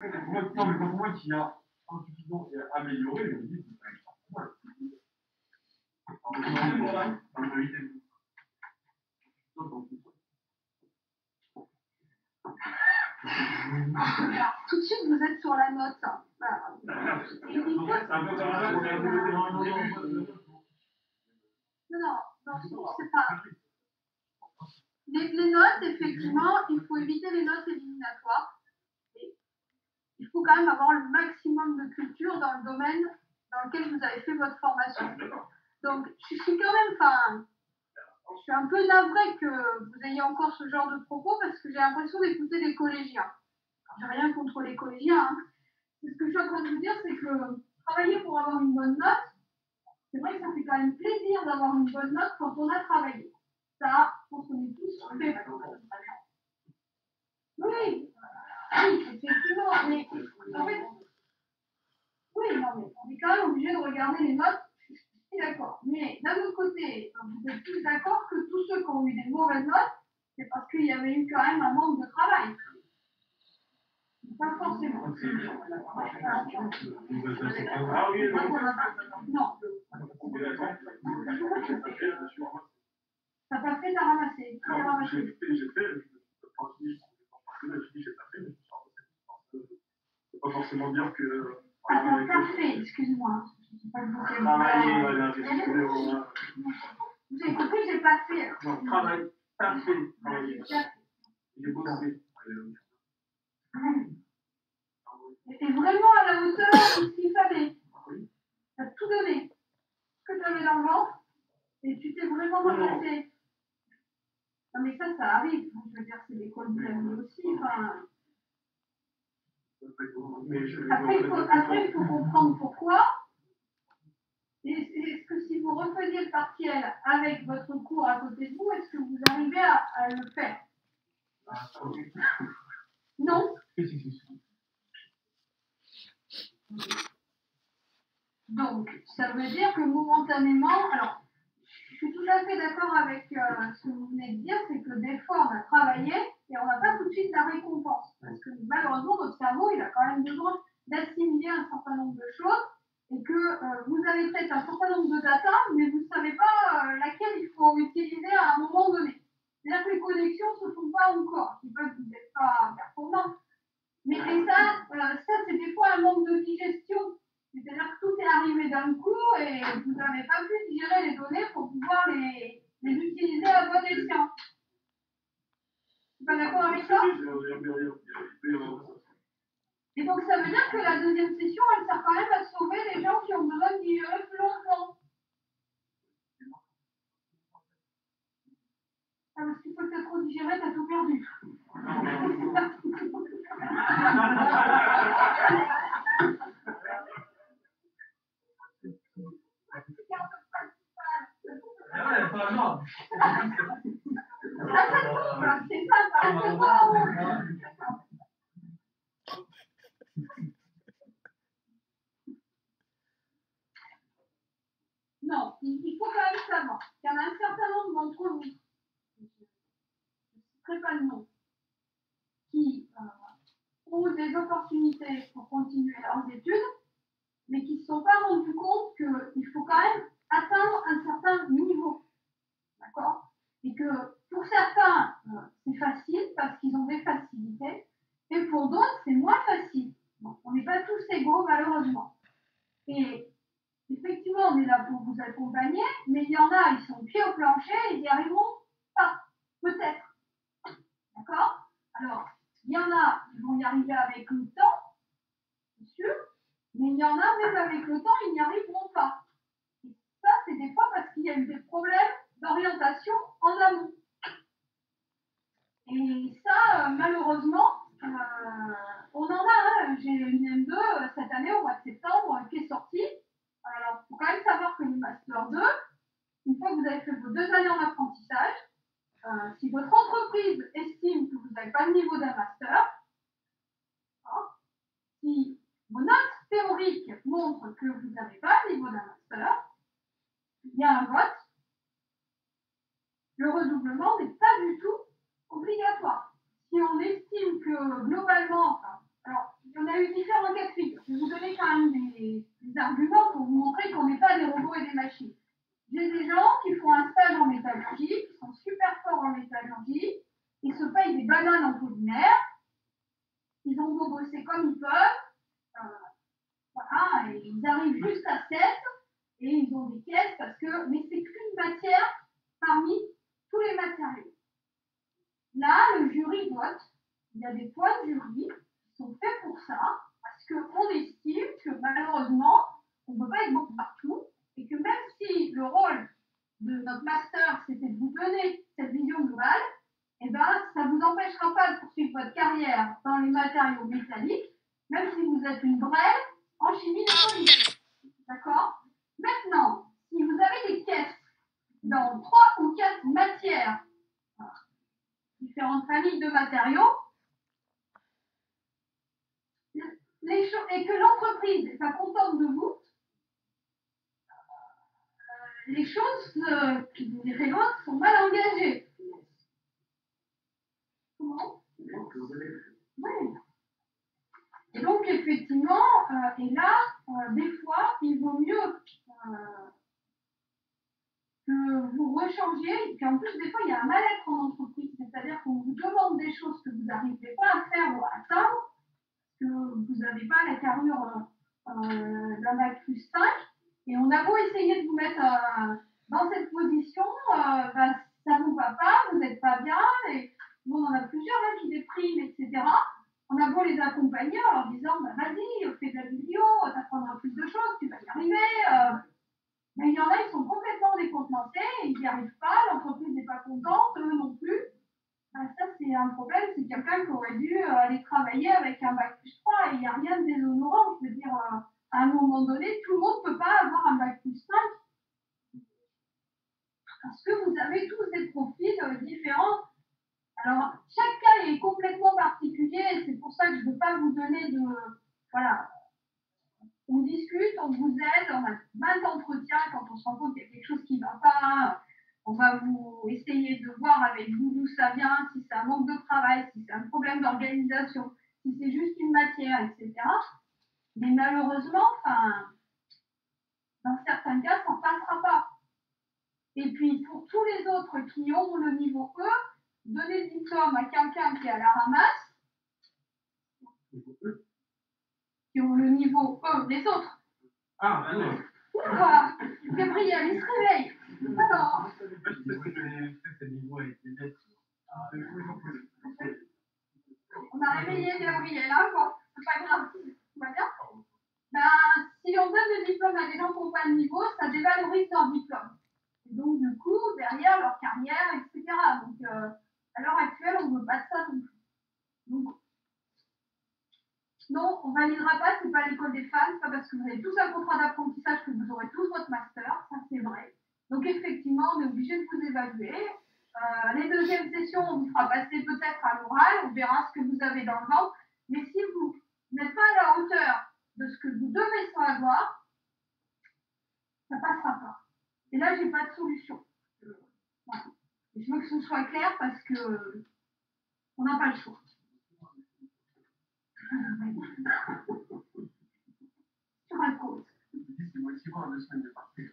Non, mais pour moi qui a insuffisant et amélioré, je me dis, c'est pas Alors, tout de suite, vous êtes sur la note. Voilà. Non, c'est pas. Les notes, effectivement, il faut éviter les notes éliminatoires. Il faut quand même avoir le maximum de culture dans le domaine dans lequel vous avez fait votre formation. Donc, je suis quand même, je suis un peu navrée que vous ayez encore ce genre de propos parce que j'ai l'impression d'écouter des collégiens. J'ai rien contre les collégiens. Ce que je suis en train de vous dire, c'est que travailler pour avoir une bonne note, c'est vrai que ça fait quand même plaisir d'avoir une bonne note quand on a travaillé. Ça, je pense qu'on est tous fait. Oui, effectivement, mais en fait, oui, non, mais on est quand même obligé de regarder les notes, je suis d'accord. Mais d'un autre côté, vous êtes tous d'accord que tous ceux qui ont eu des mauvaises notes, c'est parce qu'il y avait eu quand même un manque de travail. Pas forcément. Ah oui, non. T'as pas fait, t'as ramassé. J'ai pas forcément dire que. Ah, t'as fait, excuse-moi. Vous avez compris, j'ai pas fait. Non, travail, t'as fait. J'ai bossé. Et vraiment à la hauteur de ce qu'il fallait. Tu as tout donné. Ce que tu avais dans le ventre, et tu t'es vraiment ramassé. Non, mais ça arrive. Je veux dire, c'est l'école de la vie aussi. Après, il faut comprendre pourquoi. Est-ce que si vous refaisiez le partiel avec votre cours à côté de vous, est-ce que vous arrivez à le faire? Non. Donc, ça veut dire que momentanément, alors, je suis tout à fait d'accord avec ce que vous venez de dire, c'est que des fois, on a travaillé et on n'a pas tout de suite la récompense. Parce que malheureusement, notre cerveau, il a quand même besoin d'assimiler un certain nombre de choses et que vous avez peut-être un certain nombre de data, mais vous ne savez pas laquelle il faut utiliser à un moment donné. C'est-à-dire que les connexions ne se font pas encore, qui peuvent n'être pas performantes. Mais ça, c'est des fois un manque de digestion. C'est-à-dire que tout est arrivé d'un coup et vous n'avez pas pu digérer les données pour pouvoir les utiliser à bon escient. Tu n'es pas d'accord avec ça? Et donc ça veut dire que la deuxième session, elle sert quand même à sauver les gens qui ont besoin de digérer plus longtemps. Ah, parce qu'il faut que tu as trop digéré, tu as tout perdu. Non, il faut quand même savoir qu'il y en a un certain nombre d'entre vous, je ne citerai pas de nom, qui ont des opportunités pour continuer leurs études, mais qui ne se sont pas rendus compte qu'il faut quand même atteindre un certain niveau. D'accord? Et que pour certains, c'est facile parce qu'ils ont des facilités, et pour d'autres, c'est moins facile. Bon, on n'est pas tous égaux, malheureusement. Et effectivement, on est là pour vous accompagner, mais il y en a, ils sont pieds au plancher, ils n'y arriveront pas, peut-être. D'accord? Alors, il y en a, ils vont y arriver avec le temps, c'est sûr, mais il y en a, même avec le temps, ils n'y arriveront pas. Et ça, c'est des fois parce qu'il y a eu des problèmes d'orientation en amont. Et ça, malheureusement, on en a. J'ai une M2 cette année, au mois de septembre, qui est sortie. Alors, il faut quand même savoir que le Master 2, une fois que vous avez fait vos 2 années en apprentissage, si votre entreprise estime que vous n'avez pas le niveau d'un master, si vos notes théoriques montrent que vous n'avez pas le niveau d'un master, il y a un vote. Le redoublement n'est pas du tout obligatoire. Si on estime que globalement, alors il y en a quand même des arguments pour vous montrer qu'on n'est pas des robots et des machines. J'ai des gens qui font un stage en métallurgie, qui sont super forts en métallurgie, ils se payent des bananes en polymère, ils ont beau bosser comme ils peuvent, voilà, et ils arrivent juste à 7, et ils ont des caisses parce que, mais c'est qu'une matière parmi tous les matériaux. Là, le jury vote, il y a des points de jury qui sont faits pour ça, parce qu'on estime que malheureusement, on ne peut pas être bon partout, et que même si le rôle de notre master, c'était de vous donner cette vision globale, eh ben, ça ne vous empêchera pas de poursuivre votre carrière dans les matériaux métalliques, même si vous êtes une brêle en chimie des polymères. D'accord? Maintenant, si vous avez des caisses dans 3 ou 4 matières, différentes familles de matériaux, et que l'entreprise n'est pas contente de vous, les choses, les règles sont mal engagées. Comment? Oui. Et donc, effectivement, et là, des fois, il vaut mieux que vous rechangiez, et qu'en plus, des fois, il y a un mal-être en entreprise, c'est-à-dire qu'on vous demande des choses que vous n'arrivez pas à faire ou à atteindre, que vous n'avez pas la carrure d'un bac plus 5, et on a beau essayer de vous mettre dans cette position, ben, ça ne vous va pas, vous n'êtes pas bien, et nous, on en a plusieurs qui dépriment, etc. On a beau les accompagner en leur disant, bah, vas-y, fais de la vidéo, ça prendra plus de choses, tu vas y arriver. Mais il y en a, ils sont complètement décontenancés, ils n'y arrivent pas, l'entreprise n'est pas contente, eux non plus. Ben, ça, c'est un problème, c'est quelqu'un qui aurait dû aller travailler avec un bac plus 3, et il n'y a rien de déshonorant. Je veux dire, à un moment donné, tout le monde ne peut pas avoir un bac plus 5, parce que vous avez tous des profils différents. Alors, chaque cas est complètement particulier, et c'est pour ça que je ne veux pas vous donner de... Voilà. On discute, on vous aide, on a 20 entretiens, quand on se rend compte qu'il y a quelque chose qui ne va pas, on va vous essayer de voir avec vous d'où ça vient, si c'est un manque de travail, si c'est un problème d'organisation, si c'est juste une matière, etc. Mais malheureusement, dans certains cas, ça ne passera pas. Et puis, pour tous les autres qui ont le niveau E, donner le diplôme à quelqu'un qui est à la ramasse, qui ont le niveau E, les autres. Ah, oui. Oula, Gabriel, il se réveille. Alors. On a réveillé Gabriel, hein, bon, c'est pas grave, tout va bien. Ben, si on donne le diplôme à des gens qui n'ont pas le niveau, ça dévalorise leur diplôme. Et donc, du coup, derrière leur carrière, etc. Donc, à l'heure actuelle, on ne veut pas de ça non plus. Donc, non, on ne validera pas, ce n'est pas l'école des femmes, c'est pas parce que vous avez tous un contrat d'apprentissage que vous aurez tous votre master, ça c'est vrai. Donc effectivement, on est obligé de vous évaluer. Les deuxièmes sessions, on vous fera passer peut-être à l'oral, on verra ce que vous avez dans le ventre. Mais si vous n'êtes pas à la hauteur de ce que vous devez savoir, ça ne passera pas. Et là, je n'ai pas de solution. Voilà. Et je veux que ce soit clair parce que on n'a pas le choix. Sur un cause. C'est motivant à 2 semaines de partir.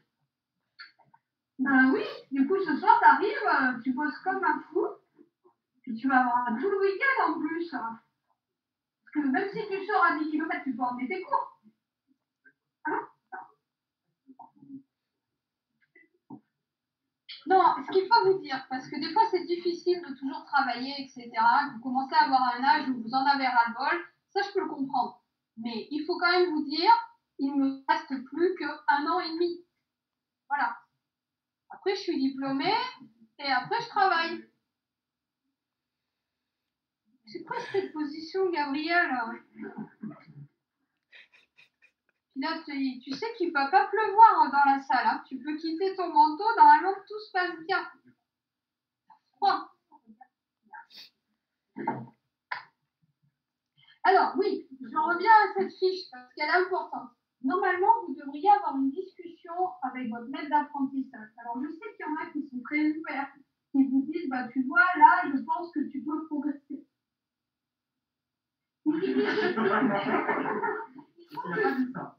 Ben oui, du coup, ce soir, tu arrives, tu bosses comme un fou, puis tu vas avoir tout le week-end en plus. Parce que même si tu sors à 10 km, tu peux emmener tes cours. Hein? Non, ce qu'il faut vous dire, parce que des fois, c'est difficile de toujours travailler, etc. Vous commencez à avoir un âge où vous en avez ras-le-bol, ça, je peux le comprendre. Mais il faut quand même vous dire, il ne me reste plus qu'1 an et demi. Voilà. Après, je suis diplômée, et après, je travaille. C'est quoi cette position, Gabriel? Là, tu sais qu'il ne va pas pleuvoir dans la salle. Hein. Tu peux quitter ton manteau, normalement, tout se passe bien. Froid. Alors, oui, je reviens à cette fiche parce qu'elle est importante. Normalement, vous devriez avoir une discussion avec votre maître d'apprentissage. Alors, je sais qu'il y en a qui sont très ouverts, qui vous disent, bah, tu vois, là, je pense que tu peux progresser. Il faut Il n'a pas dit ça.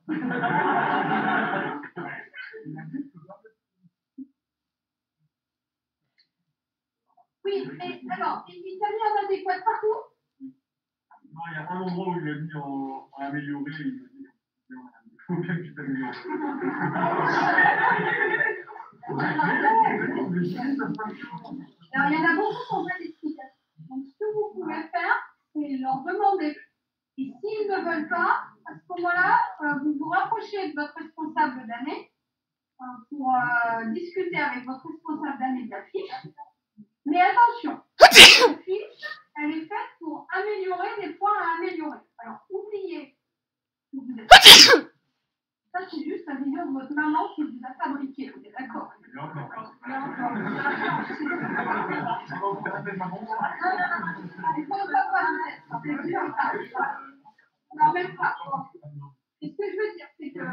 Oui, mais alors, il t'a mis en adéquat partout? Non, il y a un endroit où il a mis en amélioré, il m'a dit il faut bien que tu t'améliores. Alors, il y en a beaucoup qui n'ont pas d'explication. Donc, ce que vous pouvez faire, c'est leur demander. Et s'ils ne veulent pas, à ce moment-là, vous vous rapprochez de votre responsable d'année pour discuter avec votre responsable d'année de la fiche. Mais attention, la fiche, elle est faite pour améliorer des points à améliorer. Alors, oubliez que vous êtes... Ça, c'est juste la vision de votre maman qui vous a fabriqué, vous êtes d'accord? Non, même pas. Et ce que je veux dire, c'est que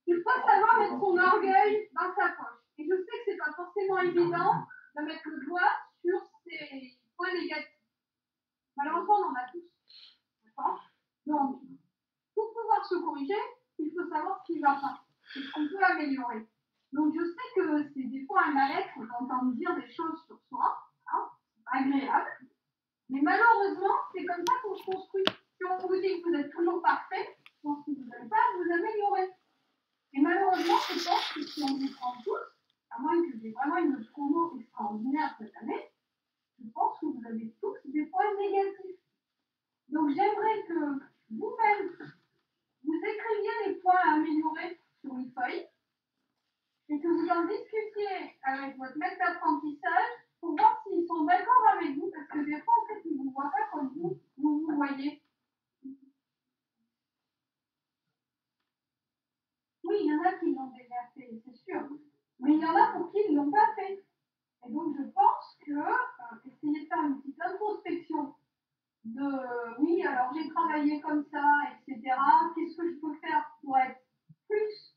il faut savoir mettre son orgueil dans sa poche. Et je sais que c'est pas forcément évident de mettre le doigt sur ses points négatifs. Malheureusement, on en a tous. D'accord? Donc, pour pouvoir se corriger, il faut savoir ce qui va pas et ce qu'on peut améliorer. Donc, je sais que c'est des fois un mal-être d'entendre dire des choses sur soi, hein, agréable. Mais malheureusement, c'est comme ça qu'on se construit. Si on vous dit que vous êtes toujours parfait, je pense que vous n'allez pas vous améliorer. Et malheureusement, je pense que si on vous prend tous, à moins que j'ai vraiment une promo extraordinaire cette année, je pense que vous avez tous des points négatifs. Donc j'aimerais que vous-même, vous écriviez les points à améliorer sur une feuille et que vous en discutiez avec votre maître d'apprentissage pour voir s'ils sont d'accord avec vous, parce que des fois, en fait, ils ne vous voient pas comme vous voyez. Oui, il y en a qui l'ont déjà fait, c'est sûr. Mais il y en a pour qui ils ne l'ont pas fait. Et donc, je pense que essayer de faire une petite introspection de oui, alors j'ai travaillé comme ça, etc. Qu'est-ce que je peux faire pour être plus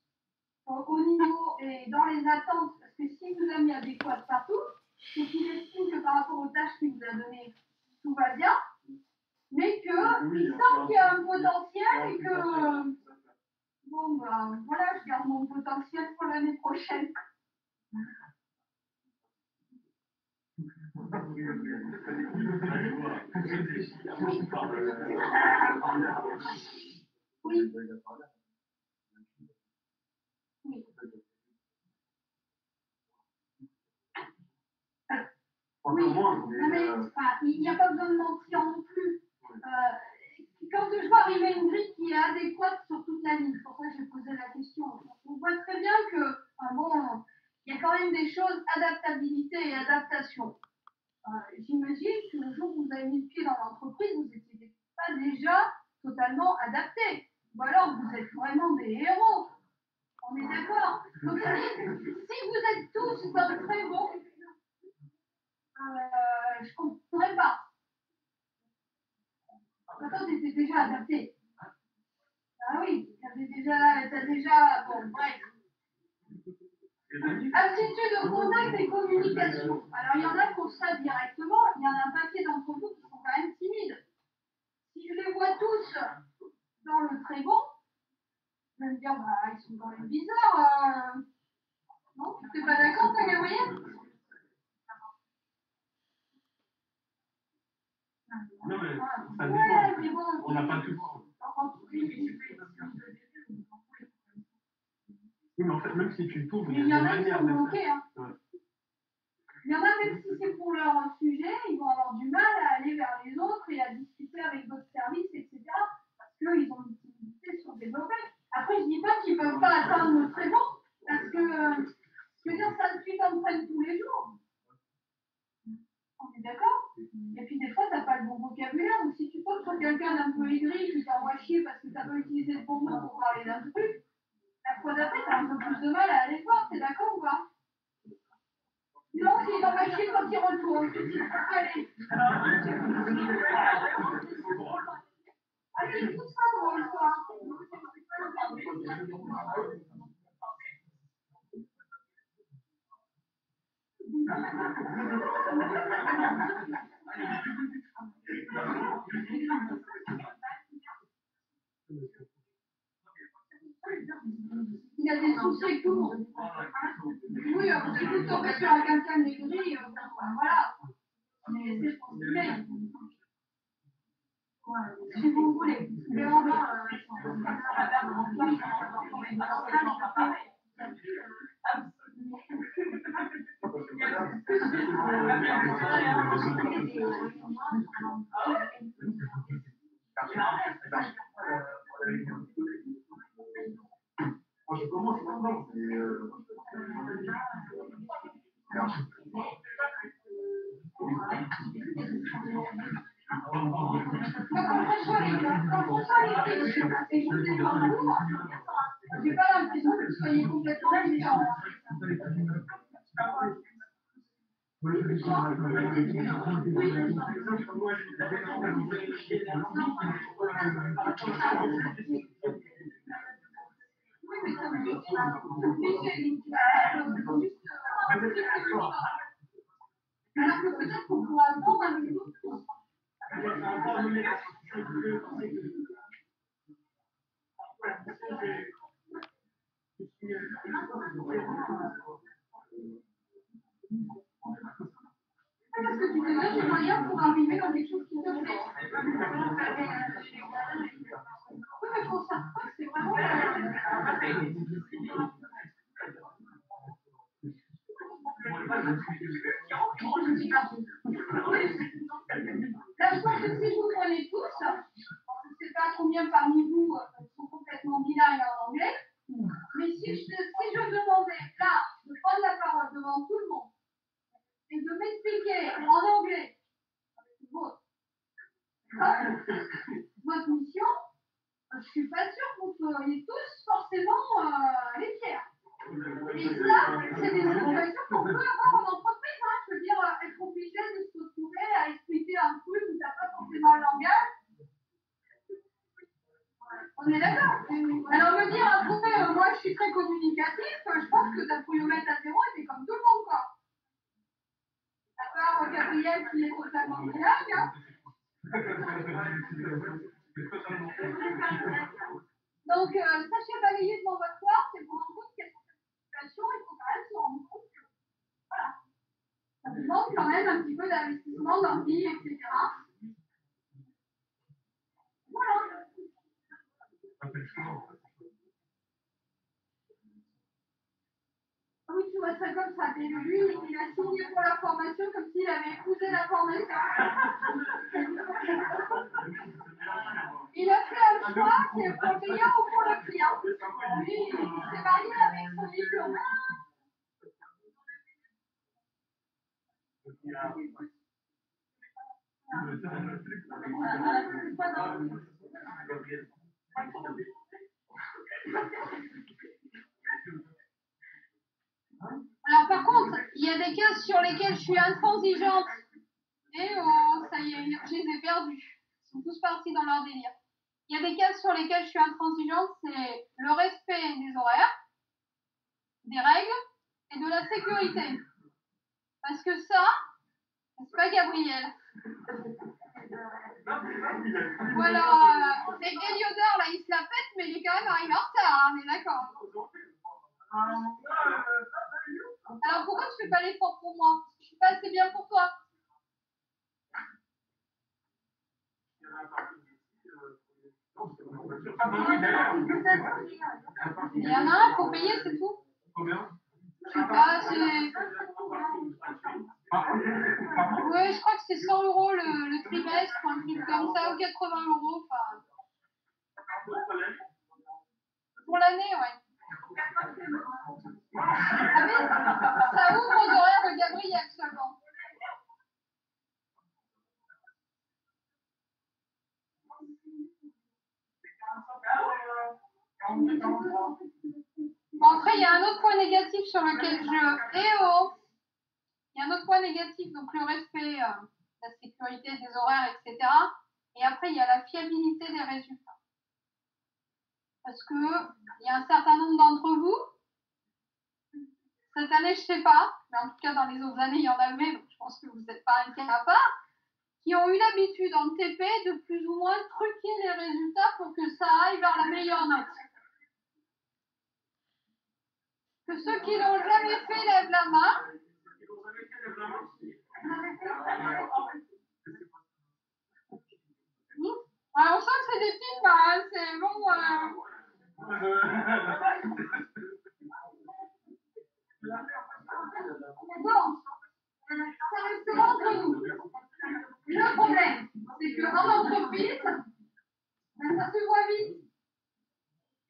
au niveau et dans les attentes? Parce que si vous avez mis adéquat partout, c'est qu'il estime que par rapport aux tâches qu'il vous a données, tout va bien, mais qu'il sent qu'il y a un potentiel et que bon, ben voilà, je garde mon potentiel pour l'année prochaine. Oui. Oui. Oui, non, mais il n'y a pas besoin de mentir non plus. Quand je vois arriver une grille qui est adéquate sur toute la ligne, c'est pour ça que j'ai posé la question. On voit très bien que, bon, il y a quand même des choses, adaptabilité et adaptation. J'imagine que le jour où vous avez mis le pied dans l'entreprise, vous n'étiez pas déjà totalement adapté. Ou alors vous êtes vraiment des héros. On est d'accord. Donc si vous êtes tous dans le très bon, je ne comprendrais pas. Attends, tu étais déjà adapté. Ah oui, t'as déjà, bon, bref. Aptitude au contact et communication. Alors, il y en a pour ça directement, il y en a un paquet d'entre vous qui sont quand même timides. Si je les vois tous dans le très bon, je vais me dire, bah, ils sont quand même bizarres. Non, tu n'es pas d'accord, toi, Gabriel? Non, mais ça dépend. Mais bon, on n'a pas tout. Oui, mais en fait, même si tu tournes, il y en a qui sont bloqués. Hein. Ouais. Il y en a, même si c'est pour leur sujet, ils vont avoir du mal à aller vers les autres et à discuter avec d'autres services, etc. Parce qu'ils ont une utilité sur développer. Après, je ne dis pas qu'ils ne peuvent pas atteindre le très bon, parce que, je veux dire, ça tu t'entraînes tous les jours. On est d'accord? Et puis des fois, tu n'as pas le bon vocabulaire. Donc si tu tombes sur quelqu'un d'un peu aigri qui t'envoie chier parce que tu n'as pas utilisé le bon mot pour parler d'un truc, la fois d'après, tu as un peu plus de mal à aller voir. T'es d'accord ou pas? Non, s'il envoie chier quand il retourne. Allez. Allez, tout ça drôle, quoi. Il a des soucis avec tout le monde. Oui, c'est tout tombé sur quelqu'un de gris, voilà. C'est pour ce qu'il est. Si vous voulez. Mais on va. Moi, je commence maintenant, mais Quand on soit les fiches et que vous êtes en cours, j'ai pas l'impression que vous soyez complètement différents. Oui, mais ça veut dire alors que peut-être qu'on pourrait apprendre un petit peu plus. Parce que tu te donnes les moyens pour arriver dans des choses qui te plaisent. Oui, mais pour ça, c'est vraiment. Là, je pense que si vous prenez tous, je ne sais pas combien parmi vous sont complètement bilingues en anglais, mais si je demandais là de prendre la parole devant tout le monde et de m'expliquer en anglais votre mission, je ne suis pas sûre que vous seriez tous forcément les fiers. Et ça, c'est des situations qu'on peut avoir en entreprise. Hein. Je veux dire, être obligé de se retrouver à expliquer un truc où tu n'as pas forcément le langage. On est d'accord. Alors me dire après, moi je suis très communicatif, je pense que Napoléon à zéro était comme tout le monde, quoi. À part Gabriel qui est totalement bilingue. Hein. Donc, sachez balayer devant votre porte et vous rendre compte qu'il y a certaines situations, il faut quand même se rendre compte que, voilà, ça demande quand même un petit peu d'investissement dans le vie, etc. Voilà. Oui, tu vois ça comme ça. Mais lui, il a signé pour la formation comme s'il avait épousé la formation. Il a fait un choix, c'est pour le client ou pour le client. Lui, il s'est marié avec son diplôme. Alors par contre, il y a des cases sur lesquelles je suis intransigeante. Et oh, ça y est, je les ai perdus. Ils sont tous partis dans leur délire. Il y a des cases sur lesquelles je suis intransigeante, c'est le respect des horaires, des règles et de la sécurité. Parce que ça, c'est pas Gabriel. Voilà, Eliodor, là, il se la pète, mais il est quand même arrivé en retard, hein, on est d'accord. Alors pourquoi tu fais pas l'effort pour moi? Je suis pas assez bien pour toi. Il y en a un, il faut payer, c'est tout. Je sais pas, c'est. Ouais, je crois que c'est 100 € le trimestre, un truc comme ça, ou 80 €. Enfin. Pour l'année, ouais. Ah oui, ça ouvre aux horaires de Gabriel seulement. Bon, après, il y a un autre point négatif sur lequel je. Eh oh! Il y a un autre point négatif, donc le respect, la sécurité des horaires, etc. Et après, il y a la fiabilité des résultats. Parce que il y a un certain nombre d'entre vous, cette année, je sais pas, mais en tout cas, dans les autres années, il y en avait, donc je pense que vous n'êtes pas inquiets à part, qui ont eu l'habitude en TP de plus ou moins truquer les résultats pour que ça aille vers la meilleure note. Que ceux qui l'ont jamais fait lèvent la main. Alors, on sent que c'est des petites mains, hein, c'est bon. Bon, ça restera entre nous. Le problème, c'est qu'en entreprise, ben, ça se voit vite.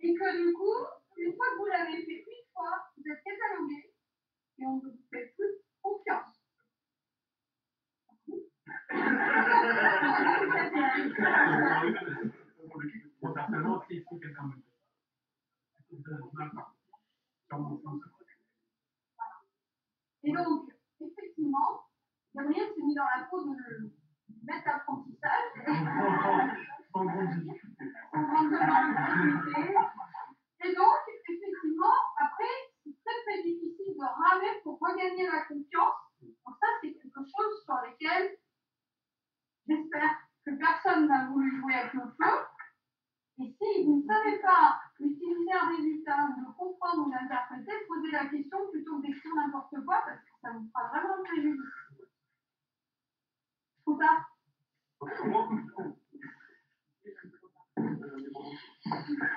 Et que du coup, une fois que vous l'avez fait une fois, vous êtes catalogué et on ne vous fait plus confiance. Moi, personnellement, si quelqu'un me dit, et donc, effectivement, Gabriel s'est mis dans la peau de mettre l'apprentissage. sans grande difficulté. Sans grande difficulté. Et donc, effectivement, après, c'est très très difficile de ramer pour regagner la confiance. Donc ça, c'est quelque chose sur lequel j'espère que personne n'a voulu jouer avec le feu. Et si vous ne savez pas utiliser un résultat, ou le comprendre ou l'interpréter, posez la question plutôt que d'écrire n'importe quoi parce que ça vous fera vraiment préjudice. Trop tard.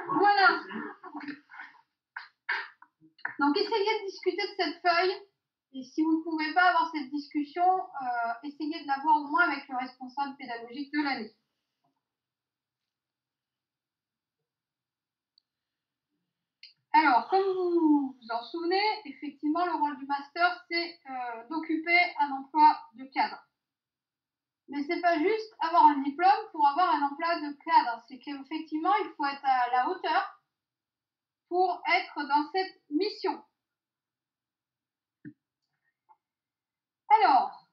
Voilà. Donc essayez de discuter de cette feuille. Et si vous ne pouvez pas avoir cette discussion, essayez de l'avoir au moins avec le responsable pédagogique de l'année. Alors, comme vous vous en souvenez, effectivement, le rôle du master, c'est d'occuper un emploi de cadre. Mais c'est pas juste avoir un diplôme pour avoir un emploi de cadre. C'est qu'effectivement, il faut être à la hauteur pour être dans cette mission. Alors,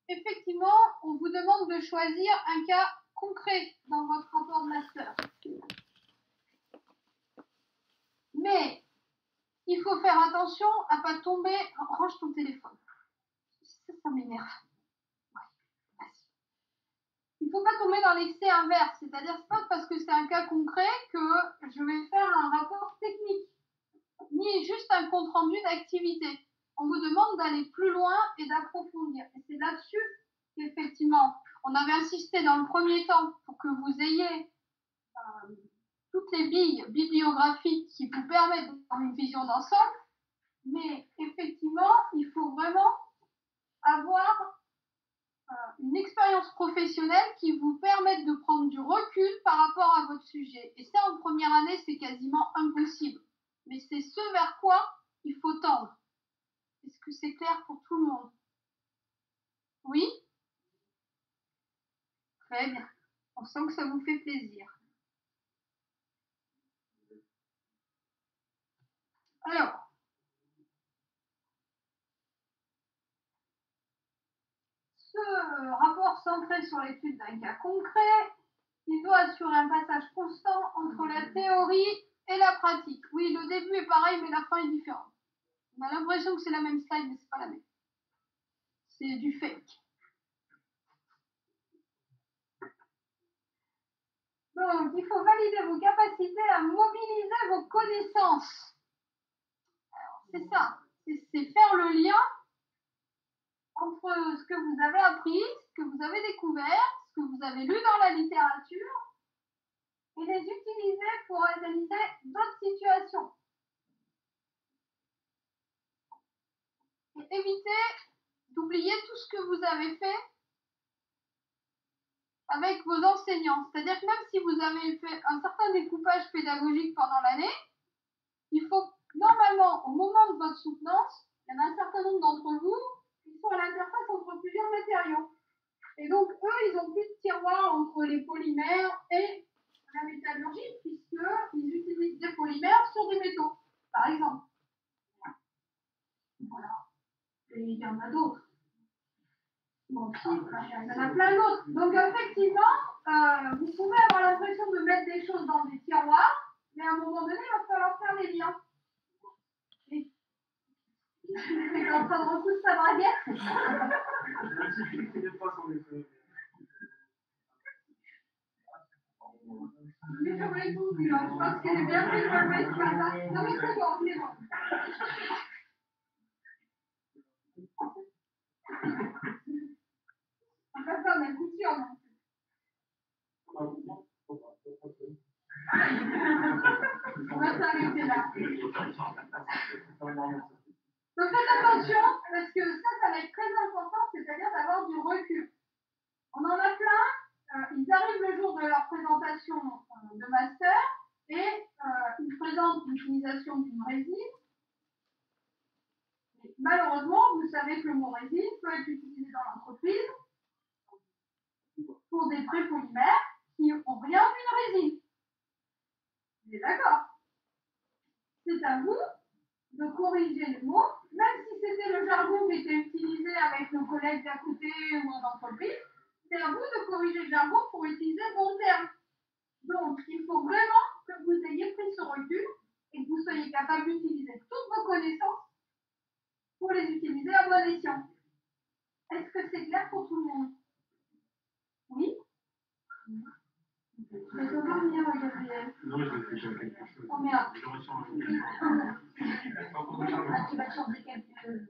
effectivement, on vous demande de choisir un cas concret dans votre rapport de master. Mais il faut faire attention à pas tomber. Range ton téléphone. Ça m'énerve. Il ne faut pas tomber dans l'excès inverse, c'est-à-dire c'est pas parce que c'est un cas concret que je vais faire un rapport technique, ni juste un compte-rendu d'activité. On vous demande d'aller plus loin et d'approfondir. Et c'est là-dessus qu'effectivement, on avait insisté dans le premier temps pour que vous ayez toutes les billes bibliographiques qui vous permettent d'avoir une vision d'ensemble, mais effectivement, il faut vraiment avoir une expérience professionnelle qui vous permette de prendre du recul par rapport à votre sujet. Et ça, en première année, c'est quasiment impossible. Mais c'est ce vers quoi il faut tendre. Est-ce que c'est clair pour tout le monde? Oui? Très bien. On sent que ça vous fait plaisir. Alors, ce rapport centré sur l'étude d'un cas concret, il doit assurer un passage constant entre la théorie et la pratique. Oui, le début est pareil, mais la fin est différente. On a l'impression que c'est la même slide, mais c'est pas la même. C'est du fake. Donc, il faut valider vos capacités à mobiliser vos connaissances. C'est ça, c'est faire le lien entre ce que vous avez appris, ce que vous avez découvert, ce que vous avez lu dans la littérature, et les utiliser pour analyser d'autres situations. Et éviter d'oublier tout ce que vous avez fait avec vos enseignants. C'est-à-dire que même si vous avez fait un certain découpage pédagogique pendant l'année, il faut normalement, au moment de votre soutenance, il y en a un certain nombre d'entre vous qui sont à l'interface entre plusieurs matériaux. Et donc, eux, ils n'ont plus de tiroir entre les polymères et la métallurgie, puisqu'ils utilisent des polymères sur des métaux, par exemple. Voilà. Et il y en a d'autres. Bon, il y en a plein d'autres. Donc, effectivement, vous pouvez avoir l'impression de mettre des choses dans des tiroirs, mais à un moment donné, il va falloir faire les liens. Et il est en train de recoudre sa braguette. Je pense qu'il est bien fait de lever ce matin. Non, mais c'est bon, c'est bon. On va faire de la couture, non? On va s'arrêter là. Donc faites attention, parce que ça va être très important, c'est-à-dire d'avoir du recul. On en a plein, ils arrivent le jour de leur présentation de master et ils présentent l'utilisation d'une résine. Et malheureusement, vous savez que le mot résine peut être utilisé dans l'entreprise pour des prépolymères qui n'ont rien d'une résine. Vous êtes d'accord? C'est à vous de corriger les mots, même si c'était le jargon qui était utilisé avec nos collègues d'à côté ou en entreprise, c'est à vous de corriger le jargon pour utiliser le bon terme. Donc, il faut vraiment que vous ayez pris ce recul et que vous soyez capable d'utiliser toutes vos connaissances pour les utiliser à bon escient. Est-ce que c'est clair pour tout le monde? Oui? Mais comment venir, Gabriel? Non, je réfléchis à quelque chose. Oh merde. Ah, tu vas changer quelque chose.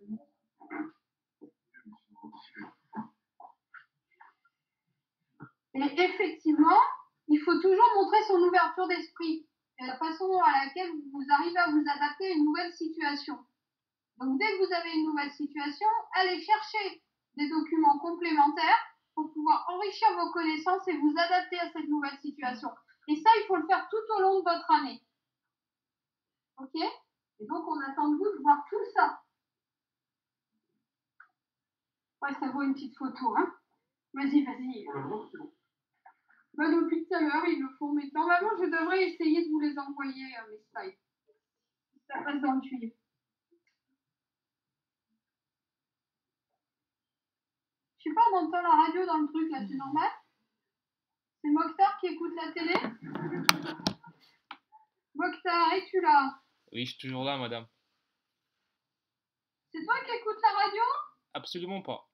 Et effectivement, il faut toujours montrer son ouverture d'esprit et la façon à laquelle vous arrivez à vous adapter à une nouvelle situation. Donc, dès que vous avez une nouvelle situation, allez chercher des documents complémentaires pour pouvoir enrichir vos connaissances et vous adapter à cette nouvelle situation. Et ça, il faut le faire tout au long de votre année. Ok? Et donc, on attend de vous de voir tout ça. Ouais, ça vaut une petite photo, hein? Vas-y, vas-y. Bah, depuis tout à l'heure, ils le font, mais normalement, je devrais essayer de vous les envoyer, mes slides. Ça passe dans le tuyau. Je sais pas, on entend la radio dans le truc, là, c'est normal? C'est Mokhtar qui écoute la télé? Mokhtar, es-tu là? Oui, je suis toujours là, madame. C'est toi qui écoutes la radio? Absolument pas.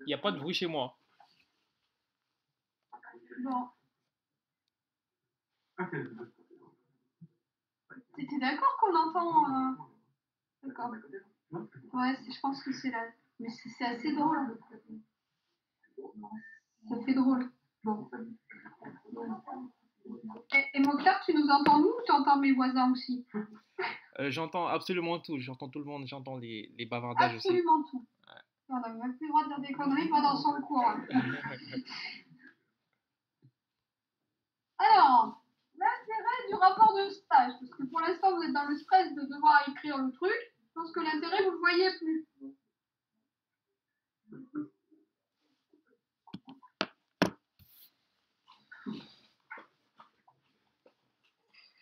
Il n'y a pas de bruit chez moi. Bon. T'étais d'accord qu'on entend... D'accord. Ouais, je pense que c'est là. Mais c'est assez drôle. Ça fait drôle. Bon. Et Mokhtar, tu nous entends nous ou tu entends mes voisins aussi? J'entends absolument tout. J'entends tout le monde. J'entends les bavardages aussi. Absolument tout. Ouais. On n'a même plus le droit de dire des conneries pendant son cours. Alors, l'intérêt du rapport de stage, parce que pour l'instant vous êtes dans le stress de devoir écrire le truc, je pense que l'intérêt vous le voyez plus.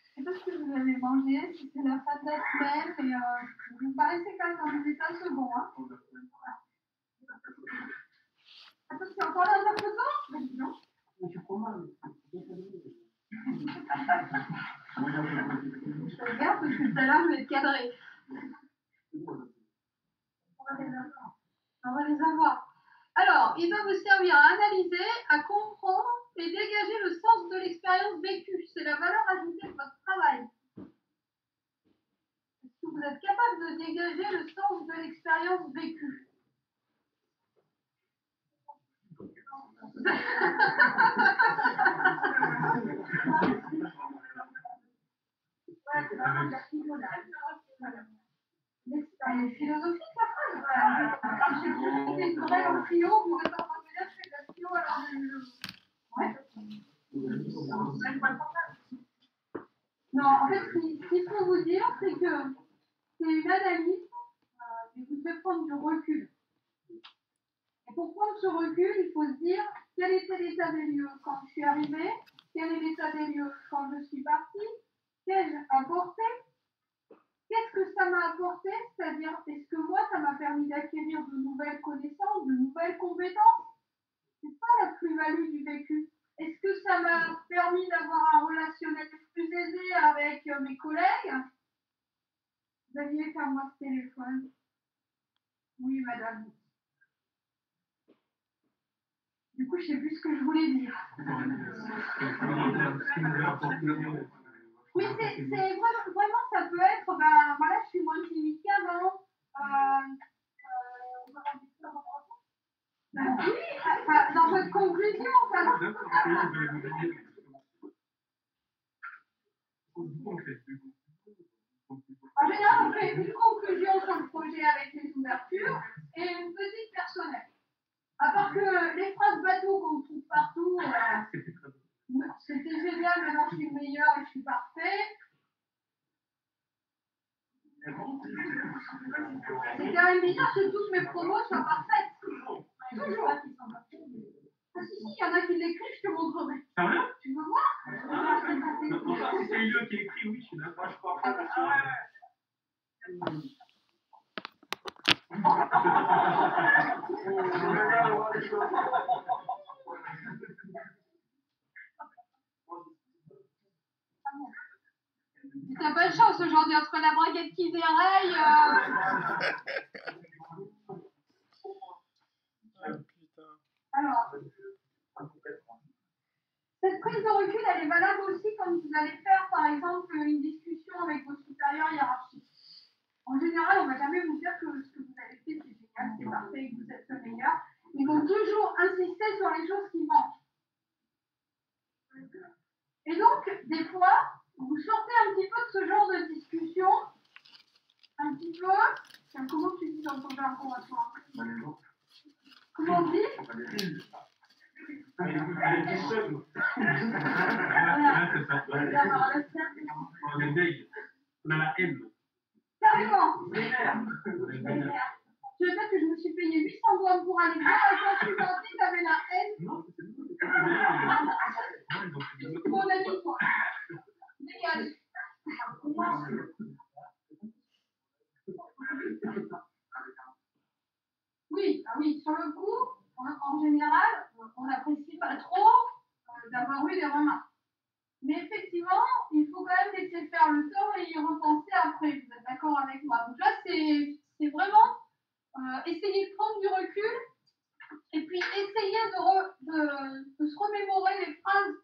Je sais pas ce que vous avez mangé, si c'est la fin de la semaine, mais vous me paraissez quand même dans des états seconds. Hein. Attends, tu es encore là dans la photo? Non. Je regarde parce que tout à l'heure je vais être cadré. On va les avoir. Alors, il va vous servir à analyser, à comprendre et dégager le sens de l'expérience vécue. C'est la valeur ajoutée de votre travail. Est-ce que vous êtes capable de dégager le sens de l'expérience vécue? Elle est philosophique la phrase. J'ai cru que c'était une vraie en philo, vous êtes en train de dire que c'est de la philo alors ouais. Non, en fait, ce qu'il faut vous dire, c'est que c'est une analyse, mais vous devez prendre du recul. Et pour prendre ce recul, il faut se dire quel était l'état des lieux quand je suis arrivée, quel est l'état des lieux quand je suis partie, qu'ai-je apporté, qu'est-ce que ça m'a apporté, c'est-à-dire est-ce que moi ça m'a permis d'acquérir de nouvelles connaissances, de nouvelles compétences. C'est pas la plus-value du vécu. Est-ce que ça m'a permis d'avoir un relationnel plus aisé avec mes collègues? Xavier, ferme-moi ce téléphone. Oui, madame. Du coup, je sais plus ce que je voulais dire. Mais vraiment, ça peut être, ben voilà, je suis moins timide qu'avant. Oui, dans votre conclusion, enfin. En général, on fait une conclusion sur le projet avec les ouvertures et une petite personnelle. À part que les phrases bateaux qu'on trouve partout, c'était génial, maintenant je suis le meilleur et je suis parfait. C'est quand même bizarre que toutes mes promos soient parfaites. Toujours. Ah si, il y en a qui l'écrivent, je te montrerai. Sérieux? Tu veux voir? Non, ça, si c'est Elio qui écrit, oui, je suis d'accord, je crois. Ah ouais. T'as pas de chance aujourd'hui entre la braguette qui déraille. Alors, cette prise de recul, elle est valable aussi quand vous allez faire, par exemple, une discussion avec vos supérieurs hiérarchiques. En général, on ne va jamais vous dire que ce que vous avez fait, c'est génial, c'est parfait, que vous êtes le meilleur. Ils vont toujours insister sur les choses qui manquent. Et donc, des fois, vous sortez un petit peu de ce genre de discussion, un petit peu. Comment tu dis dans ton jargon à toi? Comment on dit? On a la haine. Carrément. Je veux dire que je me suis payé 800 grammes pour aller voir et quand je suis partie, t'avais la haine. Non, c'est Mon ami, toi. Dégage. Oui, ah oui, sur le coup, en général, on n'apprécie pas trop d'avoir eu des remarques. Mais effectivement, il faut quand même laisser faire le temps et y repenser après. Vous êtes d'accord avec moi? Donc là, c'est vraiment essayer de prendre du recul et puis essayer de se remémorer les phrases.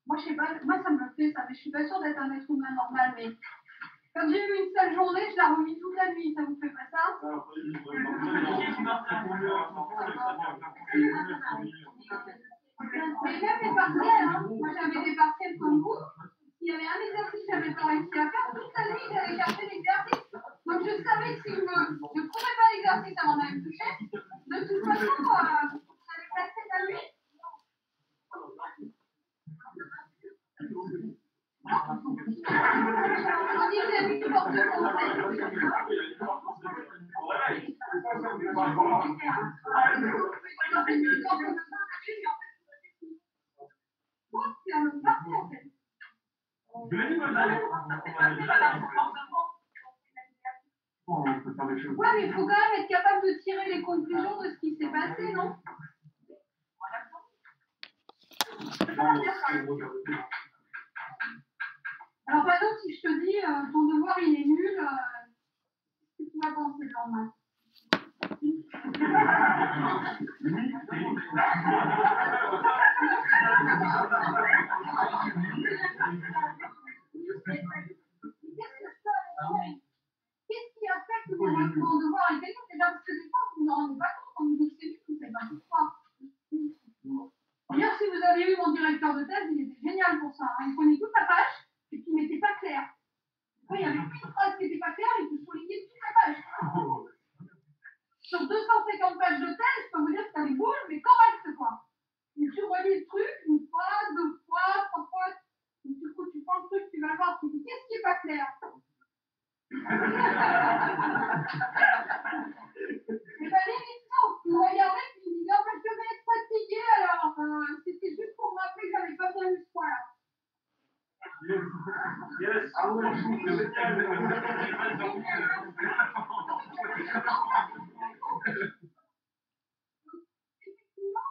Moi, je sais pas, moi ça me fait ça, mais je suis pas sûre d'être un être humain normal. Mais quand j'ai eu une seule journée, je la remis toute la nuit. Ça vous fait pas ça? Mais même les partiels, hein. Moi j'avais des partiels comme vous. S'il y avait un exercice que j'avais pas réussi à faire, toute la nuit j'allais chercher l'exercice. Donc je savais que si je ne trouvais pas l'exercice avant d'aller me coucher, de toute façon, j'allais passer la nuit. On dit que la nuit porte conseil. Ouais, mais il faut quand même être capable de tirer les conclusions de ce qui s'est passé, non? Alors, par exemple, si je te dis ton devoir il est nul, qu'est-ce que tu vas penser le lendemain? Qu'est-ce qui a fait que ton devoir était nul? Déjà, parce que des fois, vous ne vous rendez pas compte, on nous dit que c'est nul, vous ne savez pas pourquoi. D'ailleurs, si vous avez eu mon directeur de thèse, il était génial pour ça. Hein. Il prenait toute la page et puis il n'était pas clair. Quand il y avait une phrase qui n'était pas claire, il te soulignait toute la page. Sur 250 pages de thèse, je peux vous dire que t'as des boules, mais correctes, quoi. Et tu relis le truc une fois, deux fois, trois fois. Et du coup, tu prends le truc, tu vas le voir, tu dis qu'est-ce qui n'est pas clair? C'est pas limite, non. Tu me regardais, tu me disais, oh, je devais être fatiguée, alors c'était juste pour me rappeler que j'avais pas bien eu ce point-là. Yes. Ah ouais, effectivement,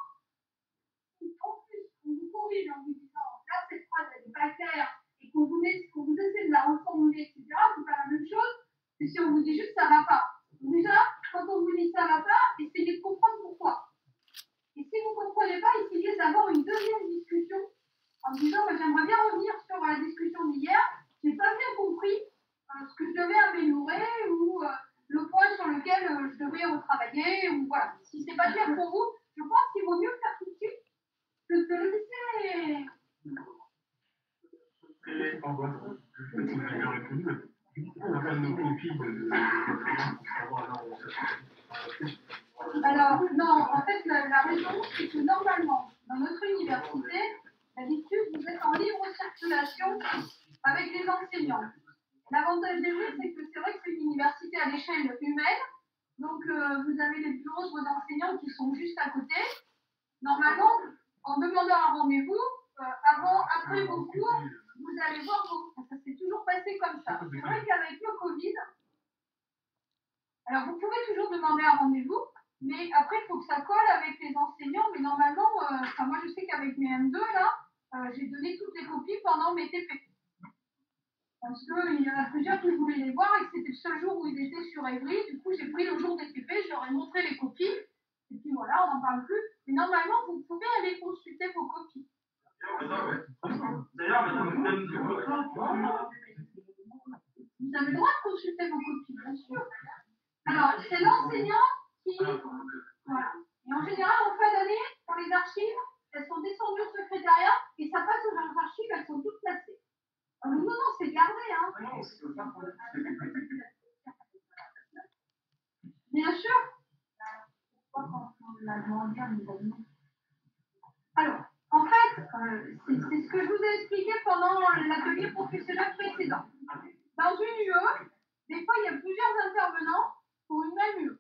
en plus, on vous corrige en vous disant, là, cette phrase, elle n'est pas claire, et qu'on vous essaie de la reformuler, etc., c'est pas la même chose que si on vous dit juste ça va pas. Donc déjà, quand on vous dit ça va pas, essayez de comprendre pourquoi. Et si vous ne comprenez pas, essayez d'avoir une deuxième discussion en disant, moi, j'aimerais bien revenir sur la Peut-être que j'ai bien répondu, mais on n'a pas de nos copies pour savoir là où ça se passe. Alors, non, en fait, la raison, c'est que normalement, dans notre université, d'habitude, vous êtes en libre circulation avec les enseignants. L'avantage des jeux, c'est que c'est vrai que c'est une université à l'échelle humaine, donc vous avez les bureaux de vos enseignants qui sont juste à côté. Normalement, en demandant un rendez-vous, après vos cours, vous allez voir ça s'est toujours passé comme ça. C'est vrai qu'avec le Covid, alors vous pouvez toujours demander un rendez-vous, mais après il faut que ça colle avec les enseignants. Mais normalement, moi je sais qu'avec mes M2 là, j'ai donné toutes les copies pendant mes TP. Parce qu'il y en a plusieurs qui voulaient les voir et que c'était le seul jour où ils étaient sur Evry. Du coup, j'ai pris le jour des TP, je leur ai montré les copies. Et puis voilà, on n'en parle plus. Mais normalement, vous pouvez aller consulter vos copies. D'ailleurs, madame, Vous avez le droit de consulter vos copies, bien sûr. Alors, c'est l'enseignant qui... Voilà. Et en général, en fin d'année, pour les archives, elles sont descendues au secrétariat et ça passe aux archives, elles sont toutes placées. Alors, non, c'est gardé, hein. Bien sûr. Alors, en fait, c'est ce que je vous ai expliqué pendant l'atelier professionnel précédent. Dans une UE, des fois, il y a plusieurs intervenants pour une même UE.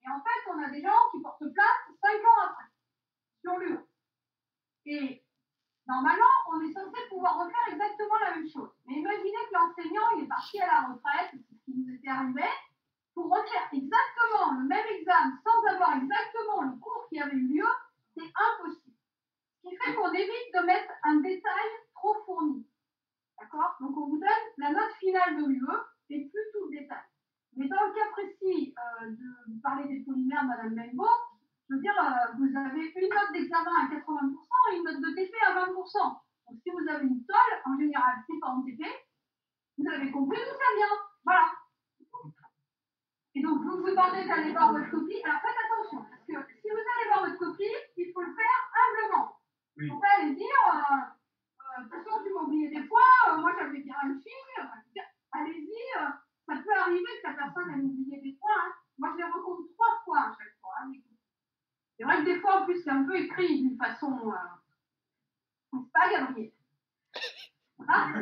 Et en fait, on a des gens qui portent plainte 5 ans après, sur l'UE. Et normalement, on est censé pouvoir refaire exactement la même chose. Mais imaginez que l'enseignant, il est parti à la retraite, c'est ce qui nous était arrivé, pour refaire exactement le même examen sans avoir exactement le cours qui avait eu lieu, c'est impossible. Ce qui fait qu'on évite de mettre un détail trop fourni. D'accord? Donc on vous donne la note finale de l'UE et plus tout le détail. Mais dans le cas précis de parler des polymères, Madame Menbo, je veux dire, vous avez une note d'examen à 80% et une note de TP à 20%. Donc si vous avez une tôle, en général, c'est pas en TP, vous avez compris d'où ça vient. Voilà. Et donc vous vous demandez d'aller voir votre copie. Alors faites attention, parce que si vous allez voir votre copie, il faut le faire humblement. Il ne faut pas aller dire, de toute façon, tu m'as oublié des points, moi j'avais bien réussi. Allez-y, ça peut arriver que la personne ait oublié des points. Hein. Moi je les recompte 3 fois à chaque fois. Hein. C'est vrai que des fois, en plus, c'est un peu écrit d'une façon. C'est pas Gabriel. Hein.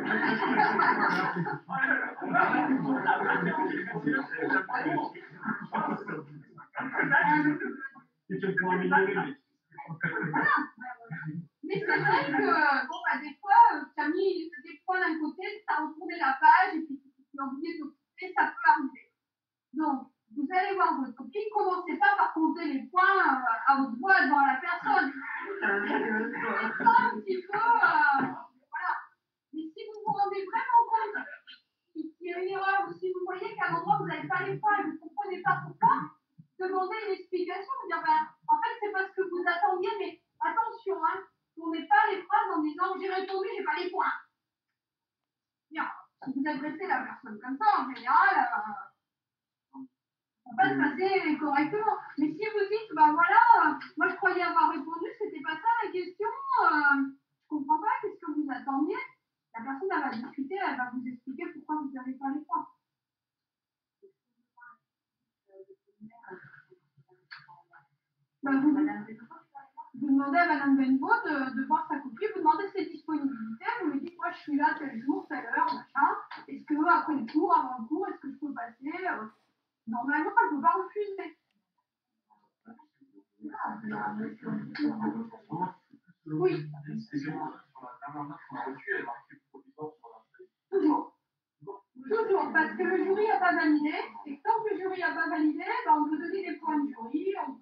Mais c'est vrai que, bon, des fois, tu as mis des points d'un côté, tu as retourné la page et puis tu as oublié de côté, ça peut arriver. Donc, vous allez voir votre copie, commencez pas par compter les points à haute voix devant la personne. C'est ça un petit peu, voilà. Mais si vous vous rendez vraiment compte qu'il y a une erreur ou si vous voyez qu'à un endroit vous n'avez pas les points et vous ne comprenez pas pourquoi, demandez une explication, dire en fait c'est parce que vous attendiez, mais attention, hein, tournez pas les phrases en disant j'ai répondu, j'ai pas les points. Bien, si vous adressez la personne comme ça, en général, on va se passer correctement. Mais si vous dites, voilà, moi je croyais avoir répondu, c'était pas ça la question, je comprends pas, qu'est-ce que vous attendiez? La personne elle va discuter, elle va vous expliquer pourquoi vous n'avez pas les points. Vous demandez à Madame Benbo de voir sa copie, vous demandez ses disponibilités, vous lui dites moi je suis là tel jour, telle heure, machin. Est-ce que après le cours, avant le cours, est-ce que je peux passer normalement, elle ne peut pas refuser. Oui. Toujours. Toujours, parce que le jury n'a pas validé, et tant que le jury n'a pas validé, on peut donner des points de jury, on peut...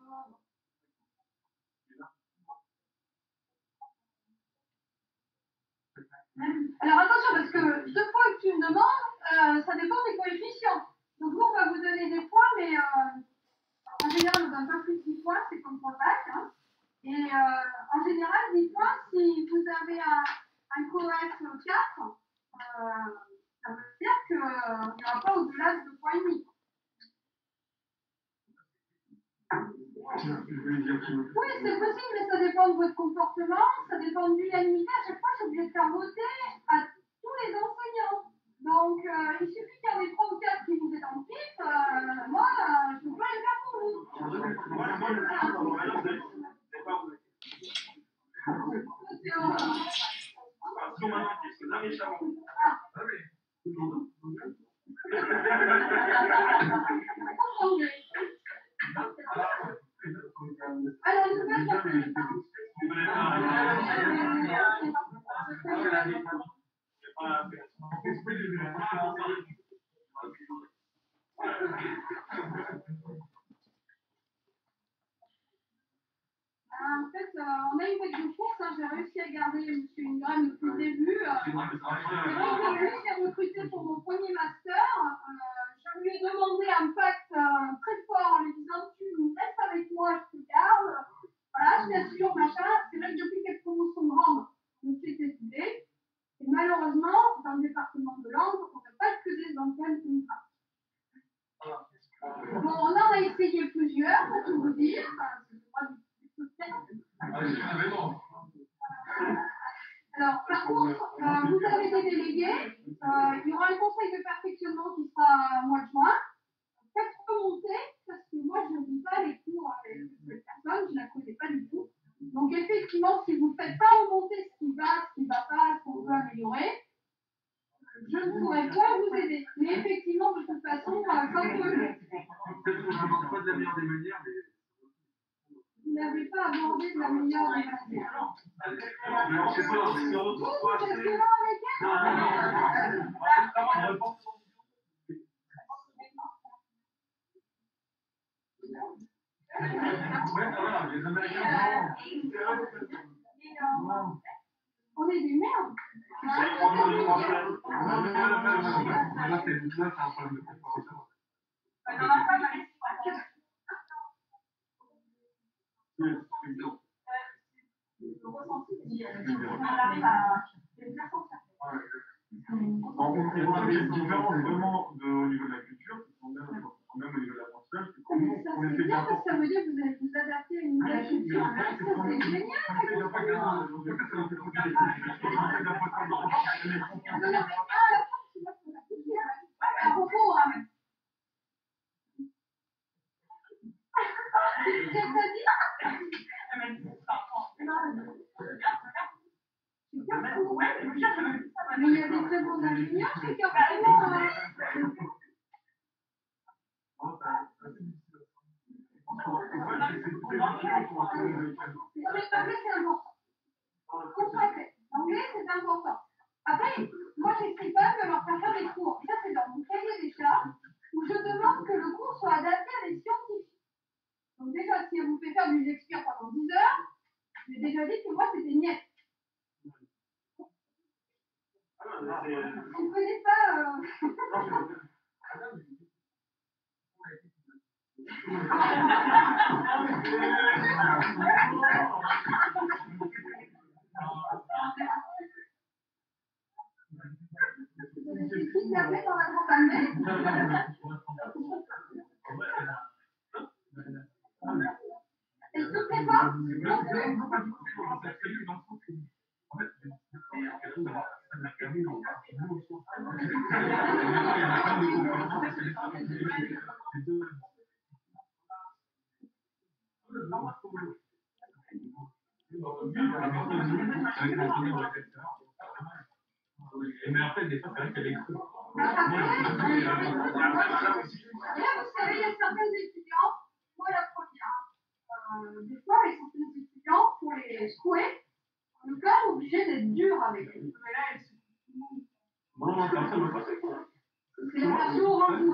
Alors attention, parce que 2 points que tu me demandes, ça dépend des coefficients. Donc nous, on va vous donner des points, mais en général, on donne pas plus de 10 points, c'est comme pour le bac. Hein. Et en général, 10 points, si vous avez un coef 4, ça veut dire qu'il n'y aura pas au-delà de 2 points et demi. Oui, c'est possible, mais ça dépend de votre comportement, ça dépend de l'unanimité. À chaque fois, je suis obligée de faire voter à tous les enseignants. Donc, il suffit qu'il y en ait 3 ou 4 qui vous aient en pif, moi, je ne peux rien faire pour vous. Alors, une nouvelle surprise. En fait, on a une vague de course, hein, j'ai réussi à garder M. Ingram depuis le début. C'est vrai que lui, je l'ai recruté pour mon premier master. Je lui ai demandé un pacte très fort en lui disant tu restes avec moi, je te garde. Voilà, je t'assure, machin. C'est vrai que depuis quelques promotions grandes, je me suis décidée. Et malheureusement, dans le département de Langue, on n'a pas que des emplois Ingram. Bon, on en a essayé plusieurs, pour tout vous dire. Alors, par contre, vous avez des délégués. Il y aura un conseil de perfectionnement qui sera au mois de juin. Faites remonter, parce que moi, je ne vis pas les cours avec cette personne, je ne la connais pas du tout. Donc, effectivement, si vous ne faites pas remonter ce qui va, ce qui ne va pas, ce qu'on peut améliorer, je ne pourrai pas vous aider. Mais effectivement, de toute façon, quand peut-être que je n'aborde pas de la meilleure des manières, mais. vous n'avez pas abordé de la meilleure des manières. Alors, je sais pas, c'est Vous êtes violent avec elle? Les Américains, On est des merdes. là, c'est un problème de préparation. On a des différences vraiment au niveau de la culture, même au niveau de l'apprentissage. Ça, c'est bien parce que ça veut dire que vous allez vous adapter à une nouvelle culture. Ça, c'est génial. Un robot, hein. Qu'est-ce qu'elle t'a dit? Mais il y a des très bons ingénieurs chez Carrefour. L'anglais, c'est important. Concentré. L'anglais, c'est important. Après, moi, j'essaie quand même de leur faire faire des cours. Ça, c'est dans mon cahier des charges où je demande que le cours soit adapté à des scientifiques. Donc, déjà, si on vous fait faire du Shakespeare pendant 10 heures, j'ai déjà dit que moi, c'était niet. Je ne connais pas. C'est qui t'appelait dans la grande année? Et toutes les fois, non plus. Mais après, des fois, c'est vrai qu'elle est cool. Et là, vous savez, il y a certains étudiants, moi la première, des fois, les certains étudiants, pour les secouer, on est quand même obligé d'être dur avec eux. Mais là, elles sont. Non, personne ne va passer. C'est la version orange.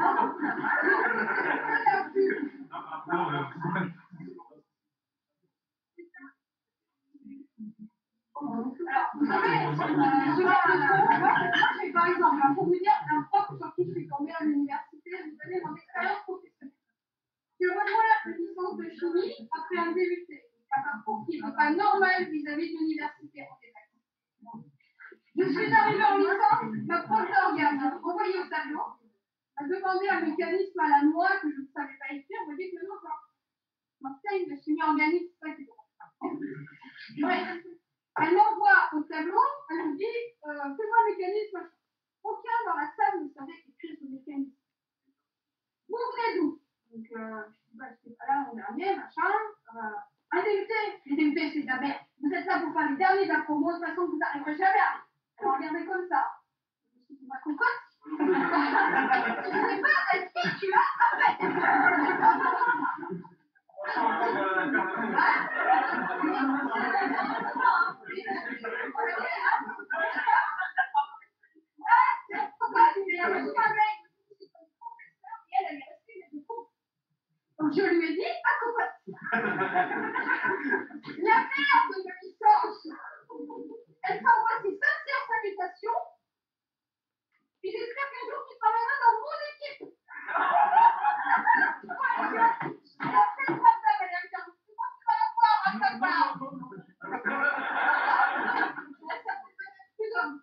Alors, vous savez, ce genre de cours, moi, j'ai par exemple, pour vous dire, un prof sur qui je suis tombée à l'université, je vous donner mon expérience professionnelle. Je rejoins une licence de chimie après un DUT, un parcours qui n'est pas normal vis-à-vis de l'université en détail. Je suis arrivée en licence, ma prof d'organe m'a envoyé au tableau, m'a demandé un mécanisme à la noix que je ne savais pas écrire, on m'a dit que non, je me suis mis organique, c'est pas du tout. Bref. Elle m'envoie au tableau, elle me dit fais-moi un mécanisme. dans la salle, vous savez, qui crises de mécanisme. Vous venez d'où? Donc, je dis, bah, j'étais pas là l'an dernier, machin. Un DUT, les DUT, c'est de la merde. Vous êtes là pour faire les derniers de la promo, de toute façon, vous n'arriverez jamais à rien. Alors, regardez comme ça. Je me suis dit, ma cocotte, tu sais pas à qui tu as affaire. Donc je lui ai dit, à cocotte. La merde de licence. Elle t'envoie ses sincères salutations. Et j'espère qu'un jour tu travailleras dans mon équipe. Et en fait, ma femme, elle a bien dit, tu vas la voir, à ta part. La certaine manière plus d'homme.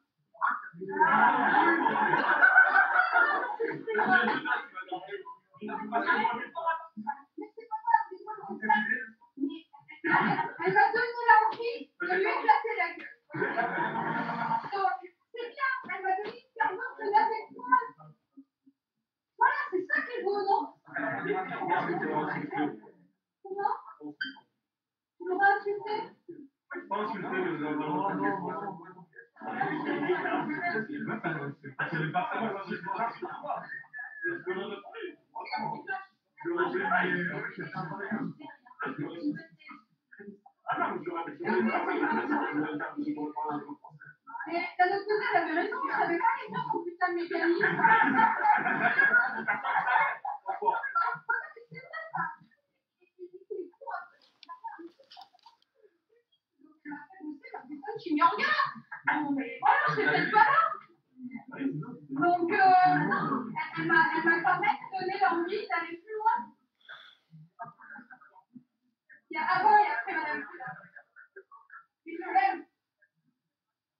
Mais c'est pas grave, des fois comme ça. Mais elle m'a donné l'envie de lui éclater la gueule. Donc, c'est bien, elle m'a donné une période de avec moi. Voilà, c'est ça qui est beau, non? Comment? Tu l'auras insulté? Pas insulté, mais Mais d'un autre côté, elle avait raison, je savais pas les faire son putain de mécanisme. Tu m'y regardes. Bon, mais voilà, je n'étais peut-être pas là. Donc, elle m'a quand même donné l'envie d'aller plus loin. Il y a avant et après Madame Poulain. Et je l'aime.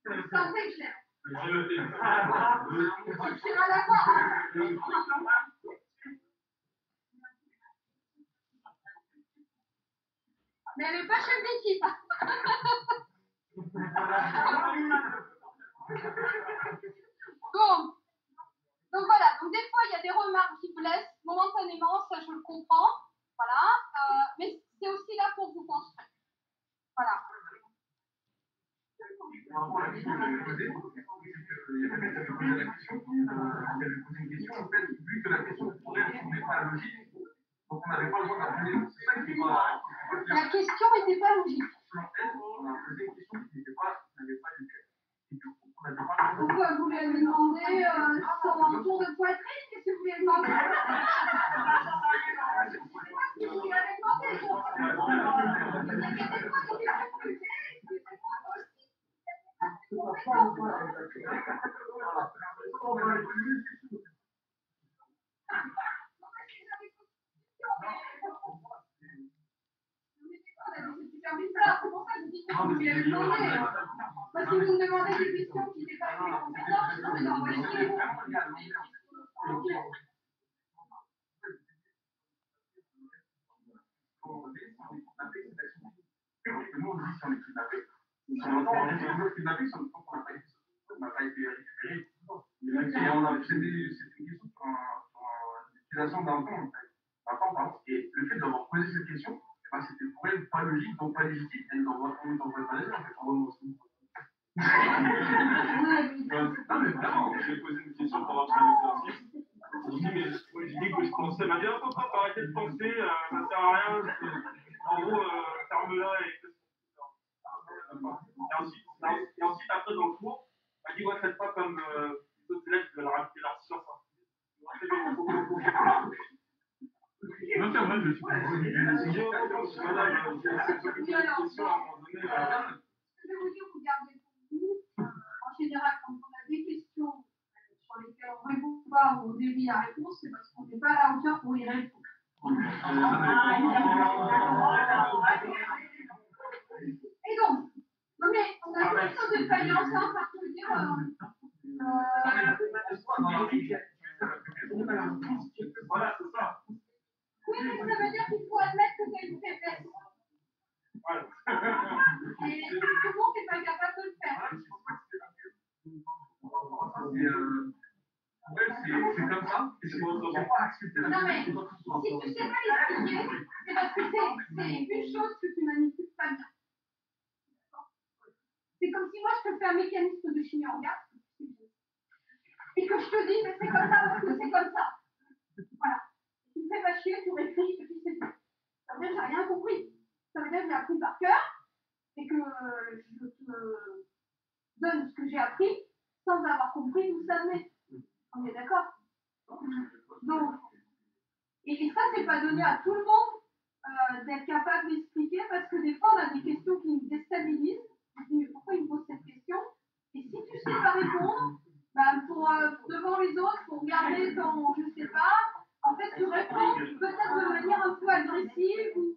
Vous sentez que je l'aime. Je suis à la fois. Mais elle n'est pas chef d'équipe. Donc voilà, donc des fois il y a des remarques qui blessent momentanément, ça je le comprends, voilà, mais c'est aussi là pour vous construire. Voilà. Par rapport à la question que j'avais posée, il y a quelqu'un qui avait posé la question, qui avait posé une question, en fait, vu que la question pour elle n'est pas logique, donc on n'avait pas le droit d'appeler. C'est ça qui n'est pas. La question n'était pas logique. On a posé une question qui n'avait pas lieu. Et du coup, on n'avait pas le droit. Pourquoi vous voulez lui demander son tour de poitrine? Qu'est-ce que vous voulez demander? Vous lui avez demandé. Il y a des fois des questions que j'ai. C'est pour ça que je dis que vous lui avez demandé. Parce que vous me demandez des questions qui dépassent mes compétences, je vous envoie chier. Nous, on dit si on est kidnappé. Si on entend, on est kidnappé, ça veut dire qu'on n'a pas été récupéré. Et on a fait une question sur l'utilisation d'un pont, et le fait d'avoir posé cette question, c'était pour elle pas logique, donc pas légitime, et on est en train de balader, en fait, en mode aussi. Non, mais vraiment, j'ai posé une question par rapport à l'exercice. Je dis que je pensais, elle m'a dit, papa, arrêtez de penser, ça sert à rien. En gros, ferme-la et ensuite, après, dans le cours, elle m'a dit, ouais, faites pas comme les autres élèves qui veulent rajouter leur science. Non, c'est vrai, je suis pas. Voilà, j'ai une question à un moment donné. Je vais vous dire, vous gardez pour vous. En général, quand on a des questions sur lesquelles on ne répond pas ou on dévie la réponse, c'est parce qu'on n'est pas à la hauteur pour y répondre. Et donc, non mais on a tous une chose de faillance, hein, par te dire. Voilà, c'est ça. Oui, mais ça veut dire qu'il faut admettre que tu as une faiblesse. Voilà. Et tout le monde n'est pas capable de le faire. c'est comme ça, et c'est pas accepter la Non, mais vérité. si tu sais pas l'expliquer, c'est parce que c'est une chose que tu manipules pas bien. C'est comme si moi je te fais un mécanisme de chimie orgasme et que je te dis, mais c'est comme ça parce que c'est comme ça. Voilà. Tu me fais pas chier, tu réfléchis et puis c'est tout. Ça veut dire que j'ai rien compris. Ça veut dire que j'ai appris par cœur et que je te donne ce que j'ai appris sans avoir compris d'où ça venait. On est d'accord? Donc, et ça, c'est pas donné à tout le monde d'être capable d'expliquer parce que des fois, on a des questions qui nous déstabilisent. On se dit, mais pourquoi il me pose cette question? Et si tu sais pas répondre, ben pour, devant les autres, pour garder ton, je sais pas, en fait, tu réponds peut-être de manière un peu agressive ou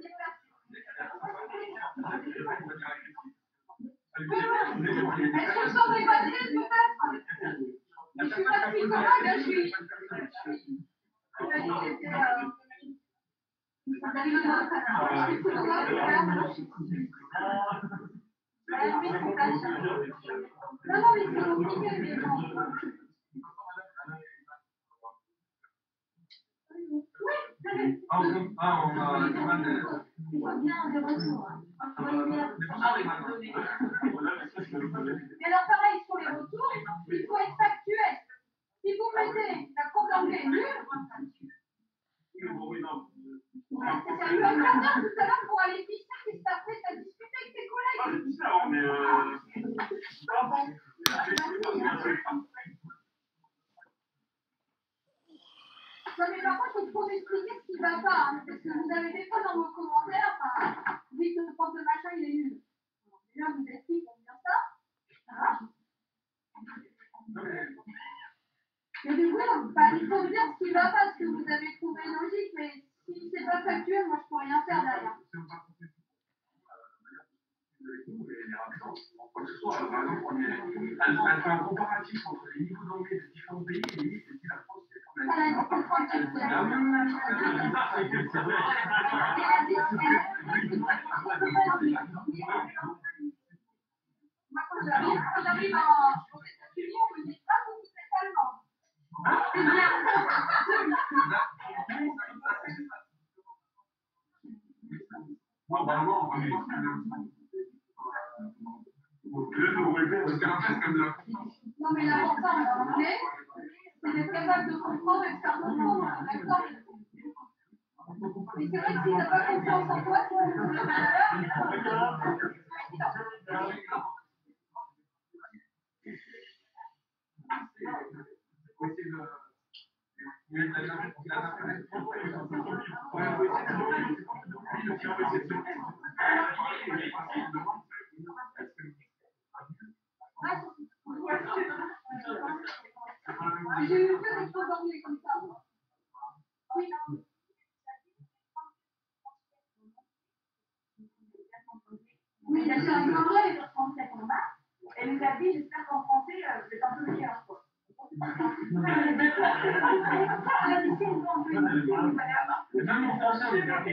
déplacée. Elle se sent dépassée, peut-être. Mais je suis pas psychologue, je suis. Non, non, mais c'est compliqué, mais bon. Oui, On a du mal de. bien des retours. Mais alors, pareil, sur les retours, il faut être factuel. Si vous mettez la courbe d'anglais nulle, c'est un peu un quart d'heure tout à l'heure pour aller pisser, puis après, tu as discuté avec tes collègues. Non, mais par contre, il faut trop m'expliquer ce qui ne va pas, hein, parce que vous avez des fois dans vos commentaires, enfin, vous dites que le prof de machin, il est nul. Déjà, vous expliquez pour dire ça. Voilà. Mais du coup, il faut me dire ce qui ne va pas, ce que vous avez trouvé logique, mais si c'est pas factuel, moi, je peux rien faire derrière. Elle fait un comparatif entre les niveaux d'anglais de différents pays et les niveaux de la France. Elle a dit que tranquille, c'est la même. Moi, quand j'arrive aux États-Unis, on me dit ah, vous êtes allemand. C'est bien. Non, vraiment, Non, mais l'important en anglais, c'est d'être capable de comprendre et de faire comprendre, on est d'accord. Mais c'est vrai que si tu n'as pas confiance en toi, c'est ce que je disais tout à l'heure, j'ai eu que des choses d'anglais comme ça. Oui, oui, il a fait un anglais et français en bas. Elle nous a dit, j'espère qu'en français, vous êtes un peu meilleur. Même en français, on est pas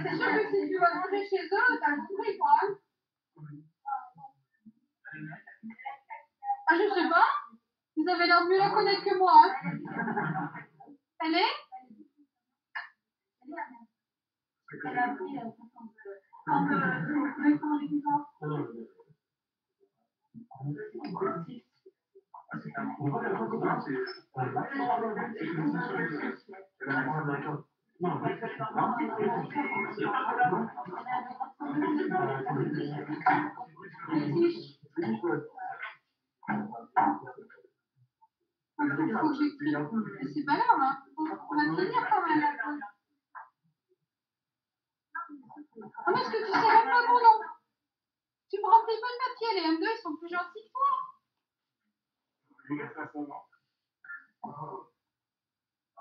C'est sûr que si tu vas manger chez eux, t'as compris quoi. Hein. Ah, je sais pas. Vous avez l'air de mieux la connaître que moi. Hein. Elle est Elle a appris quand faut que j'écris. C'est pas l'heure là. On va tenir quand même. Ah, mais est-ce que tu sais même pas mon nom? Tu me remplis pas le papier, les M2 ils sont plus gentils que toi.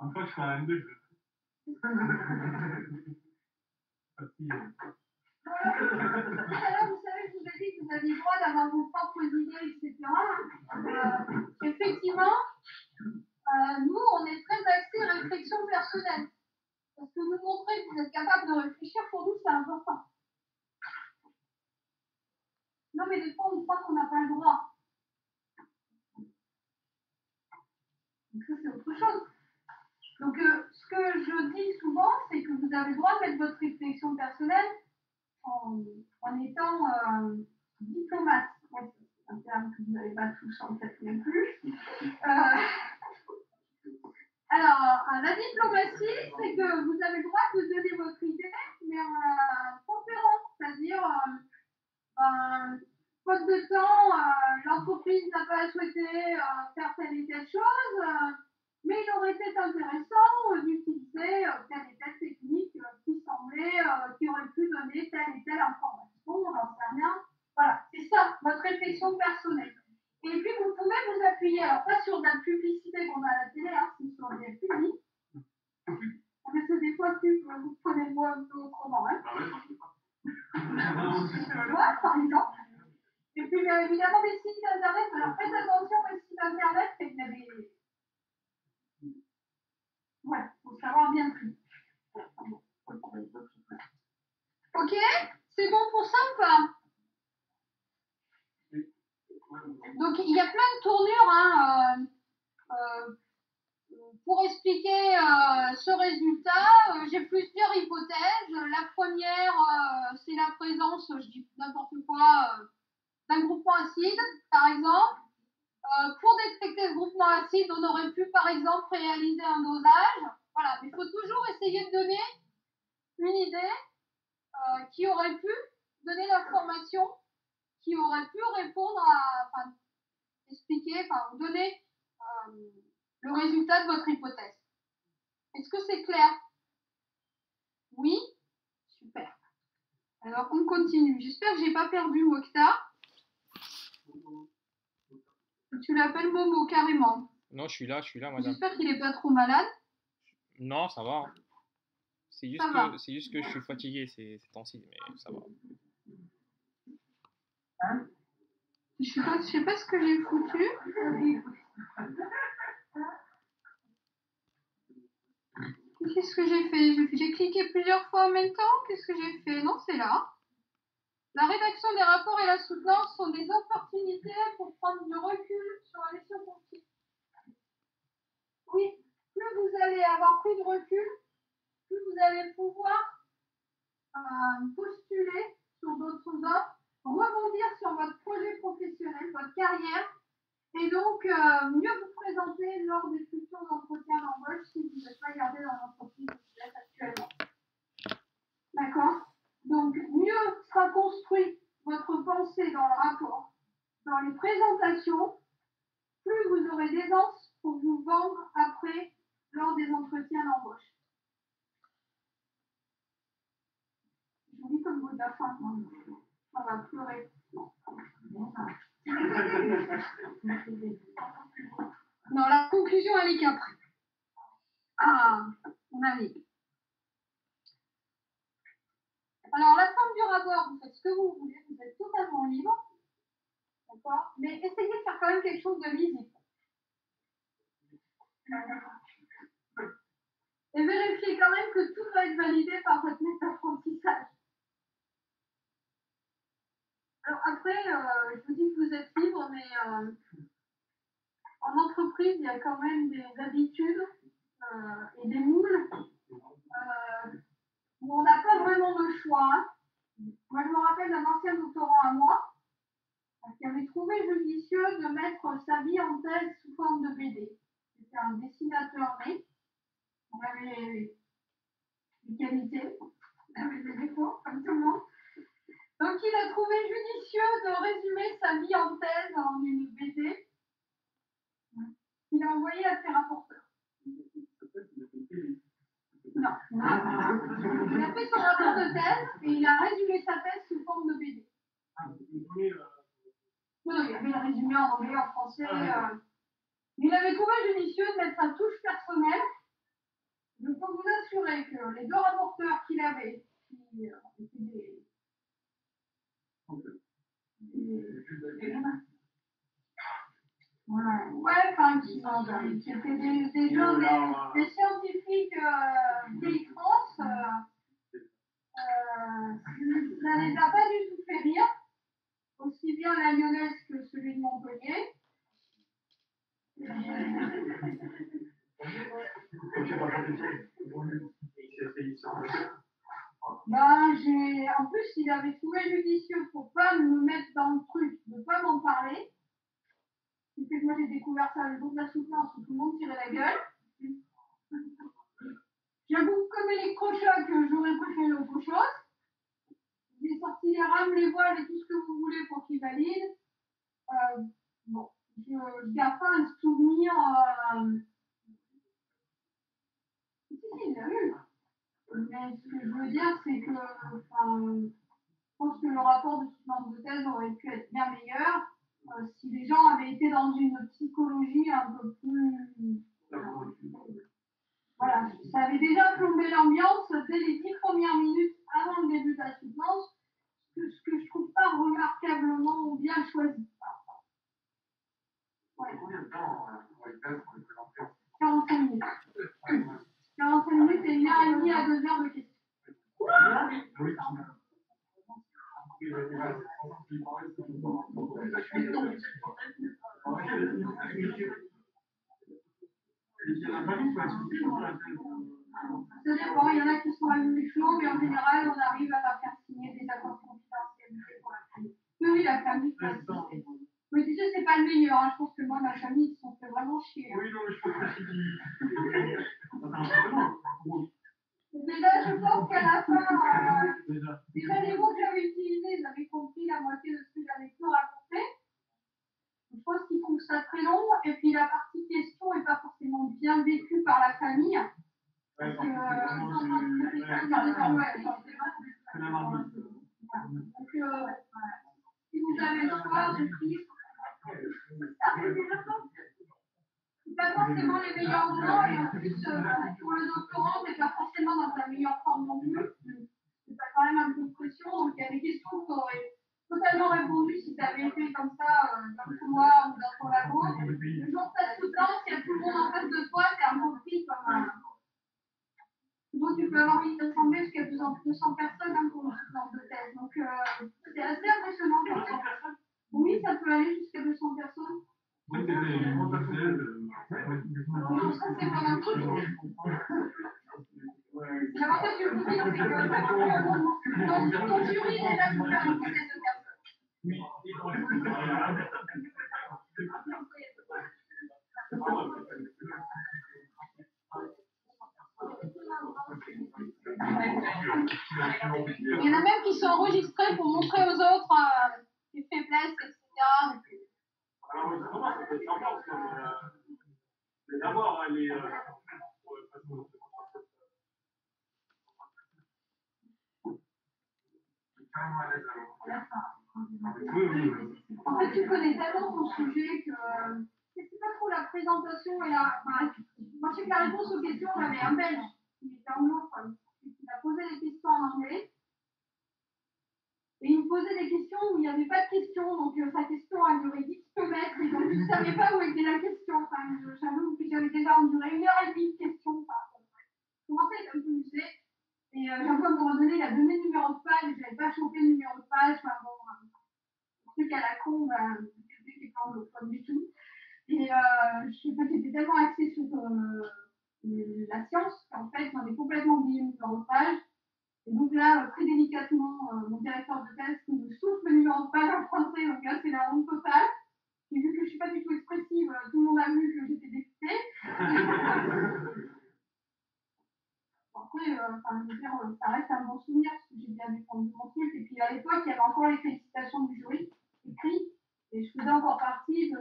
Une fois que je fais un M2, Tout à l'heure, vous savez, je vous ai dit que vous aviez le droit d'avoir vos propres idées, etc. Effectivement, nous, on est très axés réflexion personnelle. Parce que nous montrer que vous êtes capable de réfléchir, pour nous, c'est important. Non, mais des fois, on croit qu'on n'a pas le droit. Donc ça, c'est autre chose. Donc, ce que je dis souvent, c'est que vous avez le droit de mettre votre réflexion personnelle en étant diplomate. Ouais, c'est un terme que vous n'avez pas tous en tête non plus. Alors, la diplomatie, c'est que vous avez le droit de donner votre idée, mais en la tempérant, c'est-à-dire, faute de temps, l'entreprise n'a pas souhaité faire telle et telle chose, mais il aurait été intéressant d'utiliser telle et telle technique qui semblait, qui aurait pu donner telle et telle information, on n'en sait rien. Voilà, c'est ça, votre réflexion personnelle. Et puis, vous pouvez vous appuyer, alors pas sur de la publicité qu'on a à la télé, hein, c'est sur des publics. Mais c'est des fois que vous prenez le mot un peu autrement. Hein. Voilà, par exemple. Et puis, évidemment, des sites internet. Alors, faites attention aux sites internet, c'est qu'il y a des. Ouais, il faut savoir bien trier. Ok, c'est bon pour ça ou pas? Donc, il y a plein de tournures hein, pour expliquer ce résultat. J'ai plusieurs hypothèses. La première, c'est la présence, je dis n'importe quoi, d'un groupement acide, par exemple. Pour détecter ce groupement acide, on aurait pu, par exemple, réaliser un dosage. Voilà, mais il faut toujours essayer de donner une idée qui aurait pu donner l'information, qui aurait pu répondre à, enfin, expliquer, enfin, donner le résultat de votre hypothèse. Est-ce que c'est clair? Oui? Super. Alors, on continue. J'espère que j'ai pas perdu Mokhtar. Tu l'appelles Momo, carrément. Non, je suis là, madame. J'espère qu'il est pas trop malade. Non, ça va. Hein. C'est juste que je suis fatigué ces temps-ci, mais ça va. Hein? Je sais pas ce que j'ai foutu. Qu'est-ce que j'ai fait? J'ai cliqué plusieurs fois en même temps. Qu'est-ce que j'ai fait? Non, c'est là. La rédaction des rapports et la soutenance sont des opportunités pour prendre du recul sur la mission confiée. Oui, plus vous allez avoir pris de recul, plus vous allez pouvoir postuler sur d'autres offres, rebondir sur votre projet professionnel, votre carrière, et donc mieux vous présenter lors des futurs entretiens d'embauche si vous n'êtes pas gardé dans l'entreprise où vous êtes actuellement. D'accord? Donc mieux sera construit votre pensée dans le rapport, dans les présentations, plus vous aurez d'aisance pour vous vendre après lors des entretiens d'embauche. Je vous dis comme mot de la fin, on va pleurer. Non, la conclusion, elle est qu'après. Ah, on arrive. Alors, la forme du rapport, vous faites ce que vous voulez, vous êtes totalement libre. D'accord? Mais essayez de faire quand même quelque chose de lisible. Et vérifiez quand même que tout va être validé par votre maître d'apprentissage. Alors après, je vous dis que vous êtes libre, mais en entreprise, il y a quand même des habitudes et des moules où on n'a pas vraiment de choix. Hein. Moi, je me rappelle d'un ancien doctorant à moi qui avait trouvé judicieux de mettre sa vie en thèse sous forme de BD. C'était un dessinateur né. On avait des qualités, on avait des défauts, comme tout le monde. Donc, il a trouvé judicieux de résumer sa vie en thèse en une BD. Il a envoyé à ses rapporteurs. Non. Il a fait son rapport de thèse et il a résumé sa thèse sous forme de BD. Non, il avait le résumé en anglais, en français. Il avait trouvé judicieux de mettre sa touche personnelle. Je peux vous assurer que les deux rapporteurs qu'il avait, qui étaient des voilà. Ouais, enfin, qui étaient des gens, des scientifiques vieille France, ça les a pas du tout fait rire, aussi la lyonnaise que celui de Montpellier. En plus, il avait trouvé judicieux pour pas me mettre dans le truc, de pas m'en parler. Ce que moi j'ai découvert ça le jour de la soutenance où tout le monde tirait la gueule. J'avoue, comme électrochoc, j'aurais préféré autre chose. J'ai sorti les rames, les voiles et tout ce que vous voulez pour qu'ils valident. Bon, je garde pas un souvenir. Si, il l'a eu. Mais ce que je veux dire, c'est que je pense que le rapport de soutenance de thèse aurait pu être bien meilleur si les gens avaient été dans une psychologie un peu plus. Voilà, ça avait déjà plombé l'ambiance dès les 10 premières minutes avant le début de la soutenance, ce que je trouve pas remarquablement bien choisi. Ouais. Combien de temps pour les thèses pour les présenter? 45 minutes. 45 minutes et 1h30 à 2 heures de questions. Ça dépend, il y en a qui sont à mi-flot, mais en général, on arrive à faire signer des accords confidentiels pour la famille. Oui, la famille peut assister. Mais tu sais, c'est pas le meilleur, hein. Je pense que moi, ma famille, ils se sont fait vraiment chier. Oui, non, mais je pense que Déjà, je pense qu'à la fin, déjà les mots que j'avais utilisés, ils avaient compris la moitié de ce que j'avais pu raconter. Je pense qu'ils trouvent ça très long, et puis la partie question n'est pas forcément bien vécue par la famille. Parce que donc, si vous avez le choix, je prie. C'est pas forcément les meilleurs moments, et en plus, pour le doctorant, t'es pas forcément dans ta meilleure forme non plus. T'as quand même un peu de pression, donc il y a des questions que tu aurais totalement répondu si tu avais été comme ça dans le couloir ou dans ton labo. Le jour de ta soutenance, il y a tout le monde en face de toi, t'es un peu pris comme un. Donc tu peux avoir envie de t'assembler jusqu'à 200 personnes hein, pour une soutenance de thèse. Donc c'est assez impressionnant. 200 personnes. Oui, ça peut aller jusqu'à 200 personnes. Oui, c'est c'est pas un truc. L'avantage du Covid, c'est que ton jury est là pour faire une dizaine de personnes. Oui, il y en a même qui sont enregistrés pour montrer aux autres les faiblesses, etc. Alors, justement, ça peut être sympa parce que d'abord, les. En fait, tu connais tellement ton sujet que c'est pas trop la présentation et la. Moi, je sais que la réponse aux questions, j'avais un Belge qui était anglophone. Il a posé des questions en anglais. Et il me posait des questions où il n'y avait pas de questions, donc sa question a duré 10 km, et donc je ne savais pas où était la question. J'avoue que j'avais déjà enduré 1h30 de questions. Je commençais à être un peu usée. Et j'avoue, à un moment donné, il a donné le numéro de page, et je n'avais pas chopé le numéro de page. Un truc à la con, qui n'est pas anglophone du tout. Et je sais pas, j'étais tellement axée sur la science qu'en fait, j'en ai complètement oublié le numéro de page. Et donc là, très délicatement, mon directeur de thèse me souffle le numéro de page en français, donc là, c'est la honte totale. Et vu que je ne suis pas du tout expressive, tout le monde a vu que j'étais députée. Après, je veux dire, ça reste un bon souvenir, parce que j'ai bien défendu mon truc. Et puis à l'époque, il y avait encore les félicitations du jury écrites, et je faisais encore partie de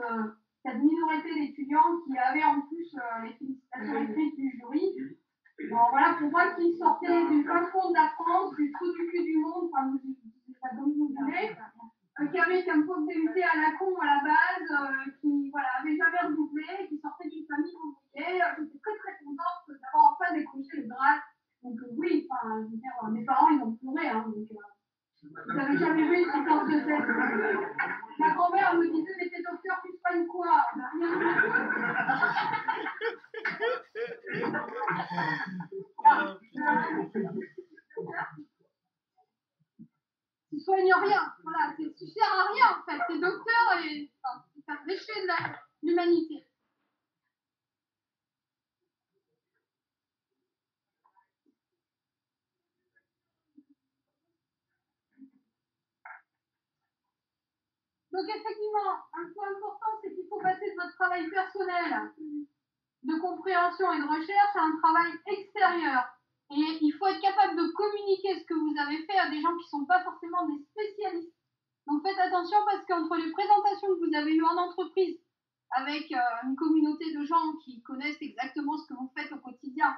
cette minorité d'étudiants qui avaient en plus les félicitations écrites du jury. Alors voilà, pour moi qui sortais du fin fond de la France, du trou du cul du monde, enfin, comme vous voulez, qui avait un pauvre débuté à la con à la base, qui voilà, avait jamais redoublé, qui sortait d'une famille ouvrière, j'étais très très contente d'avoir enfin décroché le Graal. Donc oui, enfin, je veux dire, mes parents ils ont pleuré, hein, donc ils n'avaient jamais vu une séquence de thèse. Ma grand-mère me disait, mais tes docteurs puissent pas une quoi, on n'a rien Ils soignent rien. Voilà, tu sers à rien en fait. T'es docteur et enfin, c'est un déchet de l'humanité. Donc effectivement, un point important, c'est qu'il faut passer de votre travail personnel de compréhension et de recherche à un travail extérieur. Et il faut être capable de communiquer ce que vous avez fait à des gens qui ne sont pas forcément des spécialistes. Donc faites attention parce qu'entre les présentations que vous avez eues en entreprise avec une communauté de gens qui connaissent exactement ce que vous faites au quotidien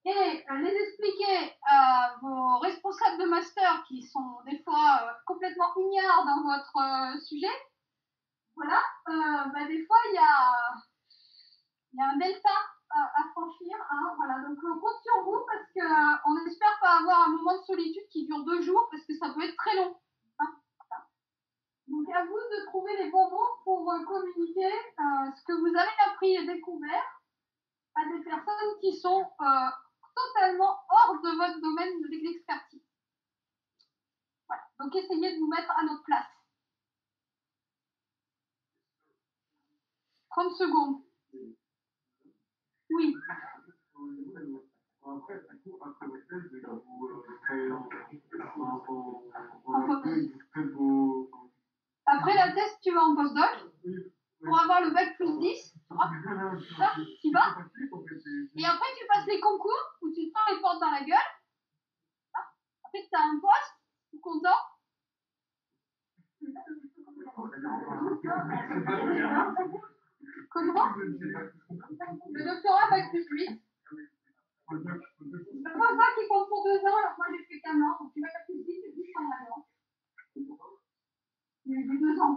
et les expliquer à vos responsables de master qui sont des fois complètement ignares dans votre sujet, voilà, des fois il y a un delta à franchir. Hein, voilà. Donc on compte sur vous parce qu'on espère pas avoir un moment de solitude qui dure 2 jours parce que ça peut être très long. Hein, voilà. Donc à vous de trouver les bons mots pour communiquer ce que vous avez appris et découvert à des personnes qui sont totalement hors de votre domaine d'expertise. Voilà. Donc essayez de vous mettre à notre place. 30 secondes. Oui. Après votre thèse, après la thèse, tu vas en postdoc pour avoir le bac plus 10. Hop, tu y vas. Et après, tu passes les concours où tu te prends les portes dans la gueule. Après, tu as un poste, tu es content. Comment? Le doctorat bac plus 8. Le postdoc qui compte pour 2 ans, alors moi j'ai fait qu'1 an, donc tu vas bac plus 10, c'est plus qu'un an. Il y a eu 2 ans.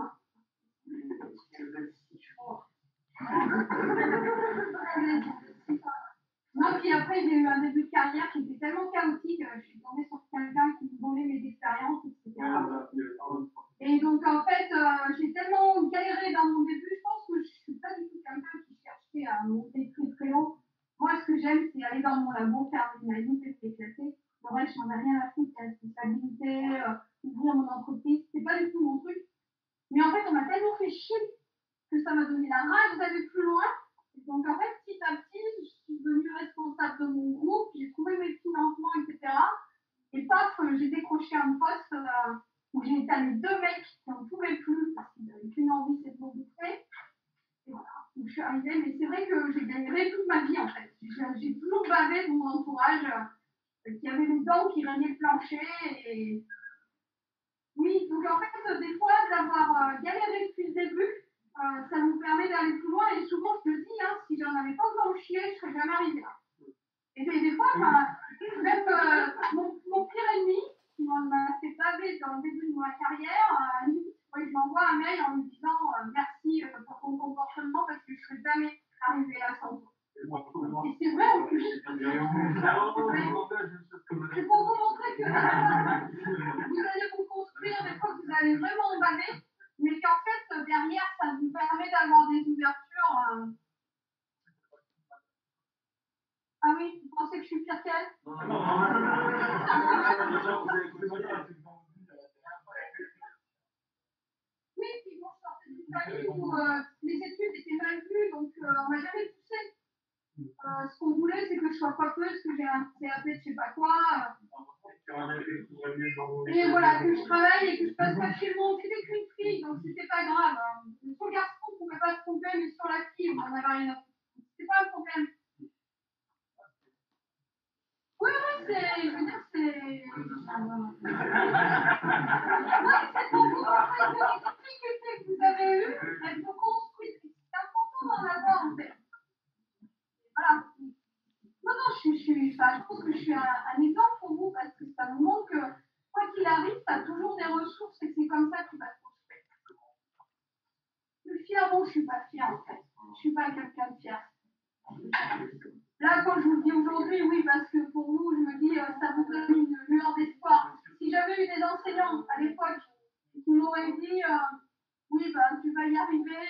Non, puis après, j'ai eu un début de carrière qui était tellement chaotique, je suis tombée sur quelqu'un qui me volait mes expériences, etc. Et donc, en fait, j'ai tellement galéré dans mon début, je pense que je suis pas du tout quelqu'un qui cherchait à monter très très haut. Moi, ce que j'aime, c'est aller dans mon labo, faire une analyse et s'éclater. Le reste, j'en ai rien à foutre, la responsabilité, ouvrir mon entreprise, c'est pas du tout mon truc. Mais en fait, on m'a tellement fait chier que ça m'a donné la rage d'aller plus loin. Et donc, en fait, petit à petit, je suis devenue responsable de mon groupe, j'ai trouvé mes financements, etc. Et paf, j'ai décroché un poste où j'ai étalé 2 mecs qui n'en pouvaient plus parce qu'ils n'avaient qu'une envie, c'est de me bouffer. Et voilà, donc je suis arrivée, mais c'est vrai que j'ai galéré toute ma vie en fait. J'ai toujours bavé de mon entourage qui avait les dents qui régnaient le plancher. Et oui, donc en fait, des fois, d'avoir galéré depuis le début, ça nous permet d'aller plus loin. Et souvent, je te dis, hein, si j'en avais pas autant chier, je serais jamais arrivée là. Et des fois, même mon pire ennemi, qui m'a fait baver dans le début de ma carrière, je lui envoie un mail en lui disant merci pour ton comportement parce que je ne serais jamais arrivée là sans toi. Et c'est vrai en plus. C'est pour vous montrer que vous allez vous construire des fois que vous allez vraiment baver, mais qu'en fait, derrière, ça vous permet d'avoir des ouvertures. Ah oui, vous pensez que je suis pire qu'elle? Oui, puis bon, je sortais d'une famille où les études étaient mal vues, donc on m'a jamais poussé. Ce qu'on voulait, c'est que je sois coiffeuse, que j'ai un CAP de je sais pas quoi. Et voilà, que je travaille et que je passe pas chez le monde. C'était qu'une fille, donc c'était pas grave. Sur le garçon, on pouvait pas se tromper, mais sur la fille, on en avait rien à foutre. C'était pas un problème. Oui, oui, je veux dire, c'est. Non, c'est pour vous montrer que les difficultés que vous avez eues, elles vous construisent. C'est important d'en avoir, en fait. Voilà. Non, non, je pense que je suis un exemple pour vous parce que ça vous montre que quoi qu'il arrive, tu as toujours des ressources et c'est comme ça que tu vas te construire. Le fier, bon, je suis pas fière en fait. Je suis pas quelqu'un de fier. Là, quand je vous le dis aujourd'hui, oui, parce que pour vous, je me dis, ça vous donne une lueur d'espoir. Si j'avais eu des enseignants à l'époque qui m'auraient dit, oui, ben, tu vas y arriver,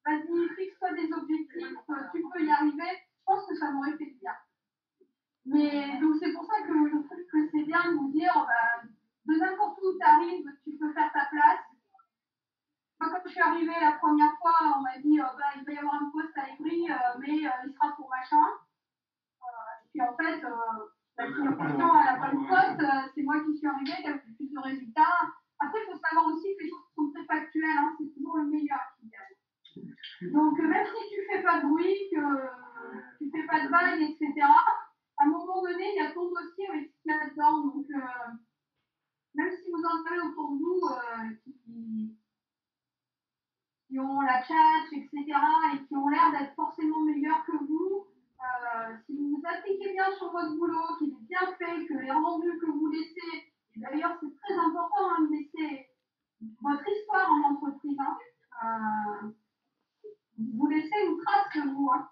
vas-y, fixe-toi des objectifs, tu peux y arriver, je pense que ça m'aurait fait bien. Mais donc c'est pour ça que je trouve que c'est bien de vous dire, bah, de n'importe où tu arrives, tu peux faire ta place. Moi, quand je suis arrivée la première fois, on m'a dit bah, il va y avoir un poste à Évry, mais il sera pour machin. Et puis en fait, la question à la bonne poste, c'est moi qui suis arrivée, qui a fait plus de résultats. Après, il faut savoir aussi que les choses sont très factuelles, hein, c'est toujours le meilleur qui gagne. Donc, même si tu fais pas de bruit, que tu fais pas de vagues, etc., à un moment donné, il y a ton dossier avec ce qu'il y a dedans. Donc, même si vous en avez autour de vous qui ont la tchatch, etc., et qui ont l'air d'être forcément meilleurs que vous, si vous vous appliquez bien sur votre boulot, qu'il est bien fait, que les rendus que vous laissez, et d'ailleurs c'est très important hein, de laisser votre histoire en entreprise, hein, vous laissez une trace de vous. Hein.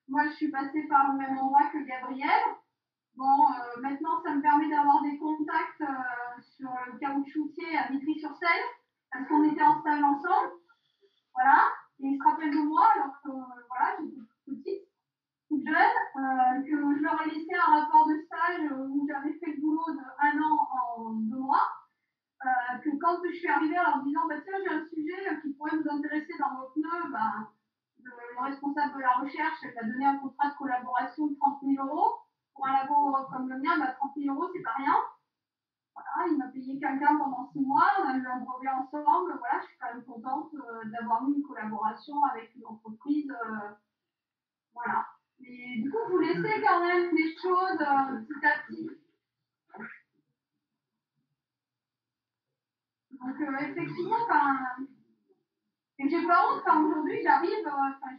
Moi je suis passée par le même endroit que Gabriel. Bon, maintenant ça me permet d'avoir des contacts sur le caoutchoutier à Vitry-sur-Seine, parce qu'on était en stage ensemble. Voilà, et il se rappelle de moi alors que voilà, j'étais petite, toute jeune, que je leur ai laissé un rapport de stage où j'avais fait le boulot de 1 an en 2 mois, que quand je suis arrivée en leur disant bah, tiens, j'ai un sujet qui pourrait vous intéresser dans vos pneus, bah, le responsable de la recherche m'a donné un contrat de collaboration de 30 000 euros. Pour un labo comme le mien, bah, 30 000 euros, c'est pas rien. Voilà, il m'a payé quelqu'un pendant 6 mois, on a eu un brevet ensemble. Voilà, je suis quand même contente d'avoir eu une collaboration avec une entreprise. Voilà. Et du coup, vous laissez quand même des choses petit à petit. Donc, effectivement, et j'ai pas honte, aujourd'hui, j'arrive,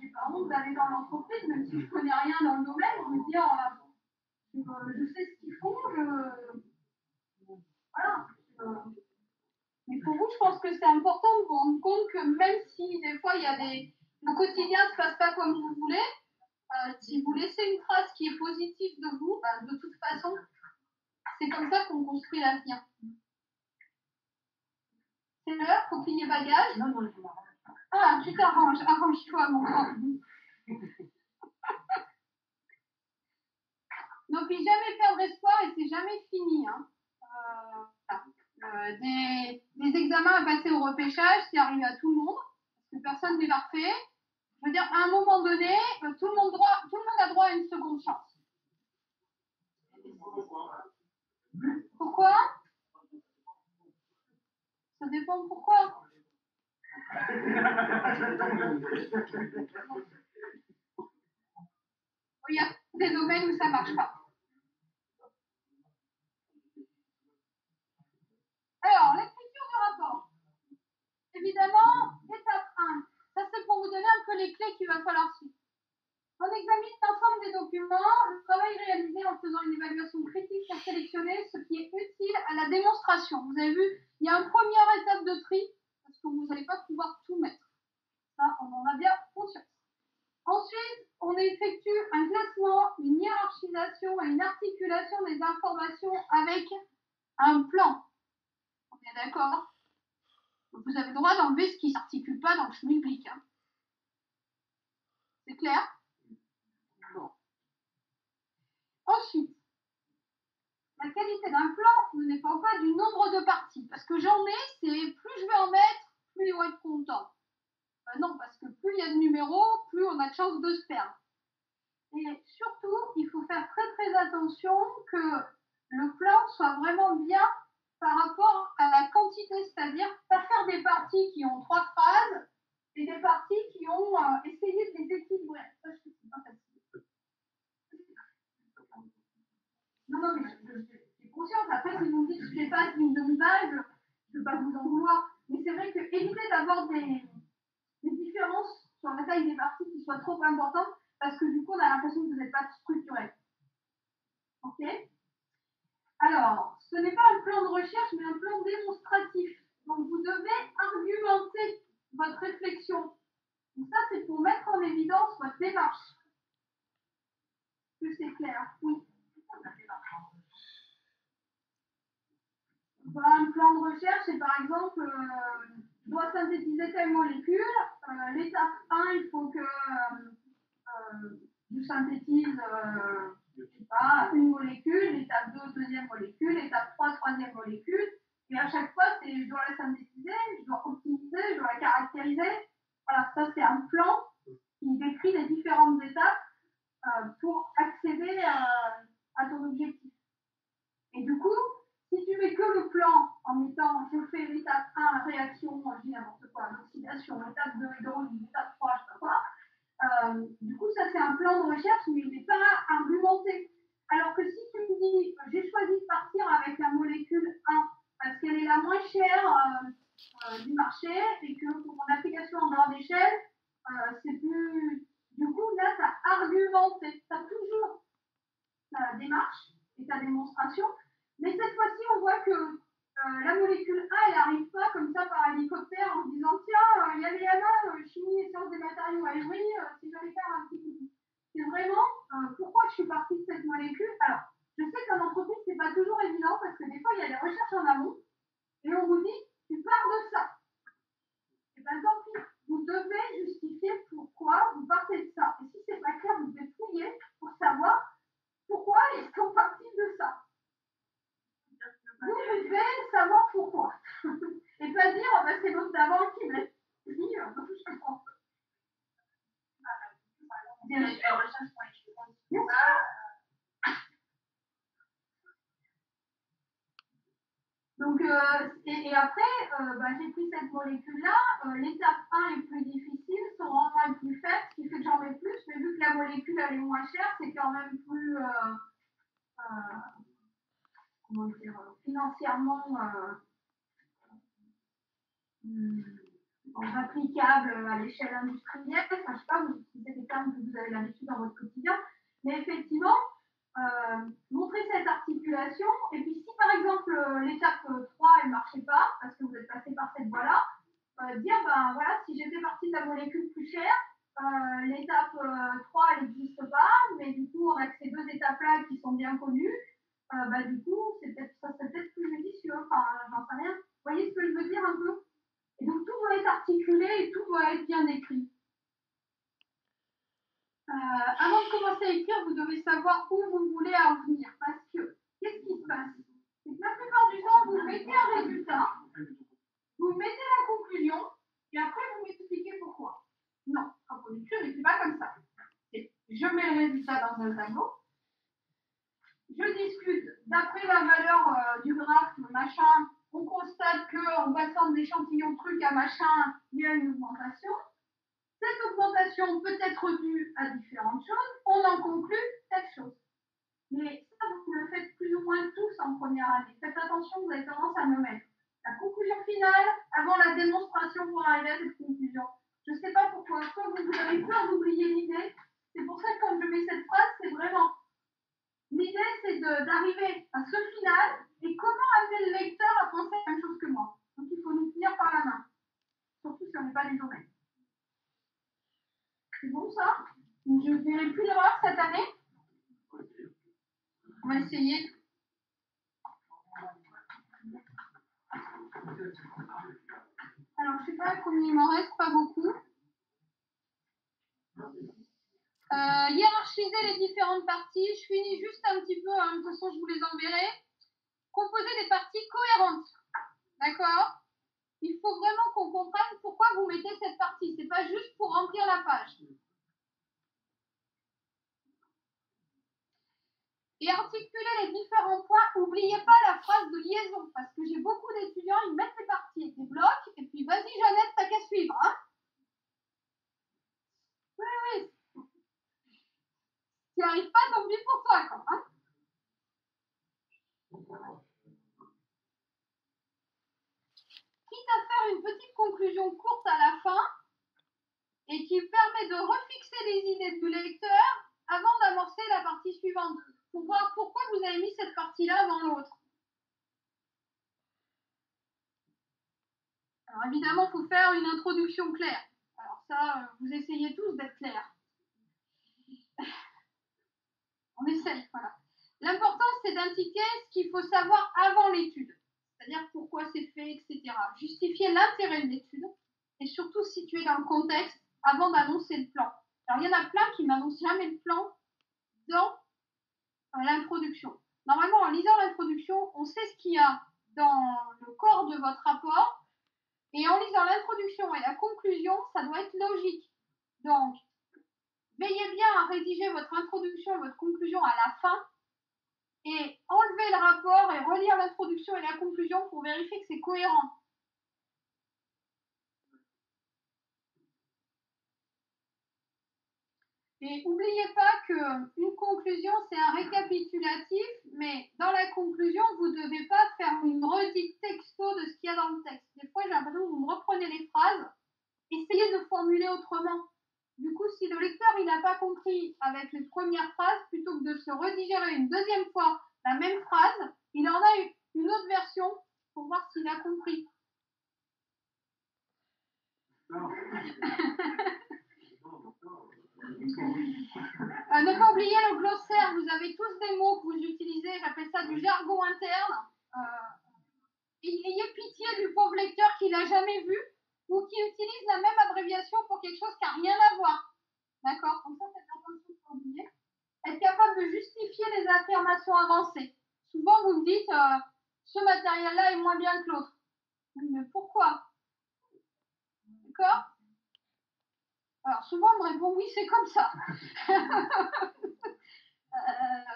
j'ai pas honte d'aller dans l'entreprise, même si je connais rien dans le domaine, je veux dire, je sais ce qu'ils font, voilà. Mais pour vous, je pense que c'est important de vous rendre compte que même si des fois le quotidien ne se passe pas comme vous voulez, si vous laissez une trace qui est positive de vous, bah, de toute façon, c'est comme ça qu'on construit l'avenir. C'est l'heure, faut plier bagage. Non, je m'arrange. Ah, tu t'arranges, arrange-toi, mon grand. Donc, puis jamais perdre espoir et c'est jamais fini. Hein. Des examens à passer au repêchage, c'est arrivé à tout le monde, parce que personne n'est parfait. Je veux dire, à un moment donné, tout le monde a droit à une seconde chance. Pourquoi? Ça dépend pourquoi. Il y a des domaines où ça ne marche pas. Alors, l'écriture du rapport. Évidemment, étape 1. Ça, c'est pour vous donner un peu les clés qu'il va falloir suivre. On examine l'ensemble des documents, le travail réalisé en faisant une évaluation critique pour sélectionner ce qui est utile à la démonstration. Vous avez vu, il y a une première étape de tri, parce que vous n'allez pas pouvoir tout mettre. Ça, on en a bien conscience. Ensuite, on effectue un classement, une hiérarchisation et une articulation des informations avec un plan. On est d'accord? Vous avez le droit d'enlever ce qui ne s'articule pas dans le schmilblick. Hein. C'est clair? Bon. Ensuite, la qualité d'un plan ne dépend pas du nombre de parties. Parce que j'en ai, c'est plus je vais en mettre, plus ils vont être contents. Non, parce que plus il y a de numéros, plus on a de chances de se perdre. Et surtout, il faut faire très très attention que le plan soit vraiment bien par rapport à la quantité, c'est-à-dire pas faire des parties qui ont 3 phrases et des parties qui ont essayé de les équilibrer. Ça, je trouve que c'est pas facile. Non, mais j'ai conscience. Après, si vous me dites que je dépasse une demi-page, je ne peux pas vous en vouloir. Mais c'est vrai que évitez d'avoir des différences sur la taille des parties qui soient trop importantes parce que du coup, on a l'impression que vous n'êtes pas structuré. Ok? Alors, ce n'est pas un plan de recherche, mais un plan démonstratif. Donc, vous devez argumenter votre réflexion. Donc, ça, c'est pour mettre en évidence votre démarche. Est-ce que c'est clair? Oui. Un plan de recherche, c'est par exemple, je dois synthétiser telle molécule. L'étape 1, il faut que je synthétise je sais pas, une molécule, l'étape 2, deuxième molécule, l'étape 3, troisième molécule. quand je fais l'étape 1, réaction, je dis n'importe quoi, l'oxydation, l'étape 2, hydrolyse, l'étape 3, je sais pas quoi. Du coup, ça c'est un plan de recherche, mais il n'est pas argumenté. Alors que si tu me dis, j'ai choisi de partir avec la molécule 1, parce qu'elle est la moins chère du marché, et que pour mon application en grande échelle, c'est plus... Du coup, là, tu as argumenté. Tu as toujours ta démarche et ta démonstration, mais cette fois-ci, on voit que la molécule 1, elle n'arrive pas comme ça par hélicoptère en disant tiens, il y a les AMA, chimie et sciences des matériaux à Evry, si j'allais faire un petit coup. C'est vraiment pourquoi je suis partie de cette molécule. Alors, je sais qu'en entreprise, c'est pas toujours évident parce que des fois, il y a des recherches en amont et on vous dit tu pars de ça. Et bien tant pis, vous devez justifier pourquoi vous partez de ça. Et si c'est pas clair, vous devez fouiller pour savoir pourquoi ils sont partis de ça. Vous devez savoir pourquoi. Et pas dire, oh, bah, c'est l'autre d'avant qui me l'a dit, je comprends. Bien sûr. Bien sûr. Donc, et après, j'ai pris cette molécule-là. L'étape 1 est plus difficile, son rendement est plus faible, ce qui fait que j'en mets plus. Mais vu que la molécule elle est moins chère, c'est quand même plus comment dire, financièrement applicable à l'échelle industrielle. Enfin, je sais pas si c'est des termes que vous avez l'habitude dans votre quotidien, mais effectivement, montrer cette articulation. Et puis, si par exemple l'étape 3 elle ne marchait pas, parce que vous êtes passé par cette voie-là, dire ben voilà, si j'étais partie de la molécule plus chère, l'étape 3 elle n'existe pas, mais du coup, on a que ces deux étapes-là qui sont bien connues. Du coup, ça serait peut-être plus judicieux. Enfin, j'en sais rien. Vous voyez ce que je veux dire un peu? Et donc, tout doit être articulé et tout doit être bien écrit. Avant de commencer à écrire, vous devez savoir où vous voulez en venir. Parce que, qu'est-ce qui se passe? C'est que la plupart du temps, vous mettez un résultat, vous mettez la conclusion, et après, vous m'expliquez pourquoi. Non, en production, je n'écris pas comme ça. Je mets le résultat dans un tableau, je discute d'après la valeur du graphe, machin, on constate qu'en passant de l'échantillon truc à machin, il y a une augmentation. Cette augmentation peut être due à différentes choses. On en conclut telle chose. Mais ça, vous le faites plus ou moins tous en première année. Faites attention, vous avez tendance à me mettre la conclusion finale avant la démonstration pour arriver à cette conclusion. Je ne sais pas pourquoi. Soit vous avez peur d'oublier l'idée. C'est pour ça que quand je mets cette phrase, c'est vraiment... L'idée, c'est d'arriver à ce final et comment amener le lecteur à penser la même chose que moi. Donc, il faut nous tenir par la main. Surtout si on n'est pas des domaines. C'est bon, ça? Donc, je ne verrai plus l'erreur cette année. On va essayer. Alors, je ne sais pas combien il m'en reste, pas beaucoup. Hiérarchiser les différentes parties. Je finis juste un petit peu, de toute façon, je vous les enverrai. Composer des parties cohérentes. D'accord? Il faut vraiment qu'on comprenne pourquoi vous mettez cette partie. Ce n'est pas juste pour remplir la page. Et articuler les différents points. N'oubliez pas la phrase de liaison, parce que j'ai beaucoup d'étudiants, ils mettent les parties avec des blocs, et puis vas-y Jeannette, t'as qu'à suivre. Hein, oui. Tu n'y arrives pas, tant pis pour toi. Quoi, hein. Quitte à faire une petite conclusion courte à la fin, et qui permet de refixer les idées du lecteur avant d'amorcer la partie suivante, pour voir pourquoi vous avez mis cette partie-là avant l'autre. Alors évidemment, il faut faire une introduction claire. Alors ça, vous essayez tous d'être clairs. On essaye, voilà. L'important, c'est d'indiquer ce qu'il faut savoir avant l'étude. C'est-à-dire pourquoi c'est fait, etc. Justifier l'intérêt de l'étude et surtout situer dans le contexte avant d'annoncer le plan. Alors, il y en a plein qui n'annoncent jamais le plan dans l'introduction. Normalement, en lisant l'introduction, on sait ce qu'il y a dans le corps de votre rapport. Et en lisant l'introduction et la conclusion, ça doit être logique. Donc, veillez bien à rédiger votre introduction et votre conclusion à la fin et enlevez le rapport rapport et relire l'introduction et la conclusion pour vérifier que c'est cohérent. Et n'oubliez pas qu'une conclusion, c'est un récapitulatif, mais dans la conclusion, vous ne devez pas faire une redite texto de ce qu'il y a dans le texte. Des fois, j'ai l'impression que vous me reprenez les phrases, essayez de formuler autrement. Du coup, si le lecteur n'a pas compris avec les premières phrases, plutôt que de se redigérer une deuxième fois la même phrase, il en a une autre version pour voir s'il a compris. Ne pas oublier le glossaire, vous avez tous des mots que vous utilisez, j'appelle ça du jargon interne. Ayez pitié du pauvre lecteur qui l'a jamais vu ou qui utilise la même abréviation pour quelque chose qui n'a rien à voir. D'accord? Comme ça, faites attention pour oublier. Être capable de justifier les affirmations avancées. Souvent, vous me dites, ce matériel-là est moins bien que l'autre. Mais pourquoi? D'accord? Alors, souvent, on me répond, oui, c'est comme ça.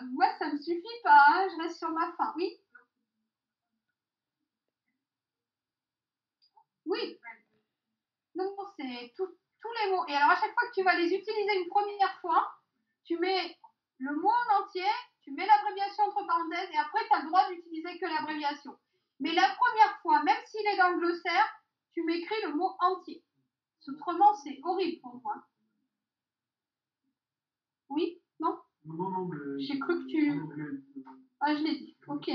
Moi, ça me suffit pas, hein, je reste sur ma faim. Oui? Oui. Non, c'est tous les mots. Et alors, à chaque fois que tu vas les utiliser une première fois, tu mets le mot en entier, tu mets l'abréviation entre parenthèses, et après, tu as le droit d'utiliser que l'abréviation. Mais la première fois, même s'il est dans le glossaire, tu m'écris le mot entier. Autrement, c'est horrible pour moi. Oui? Non? Non, mais... J'ai cru que tu... Ah, je l'ai dit. Ok.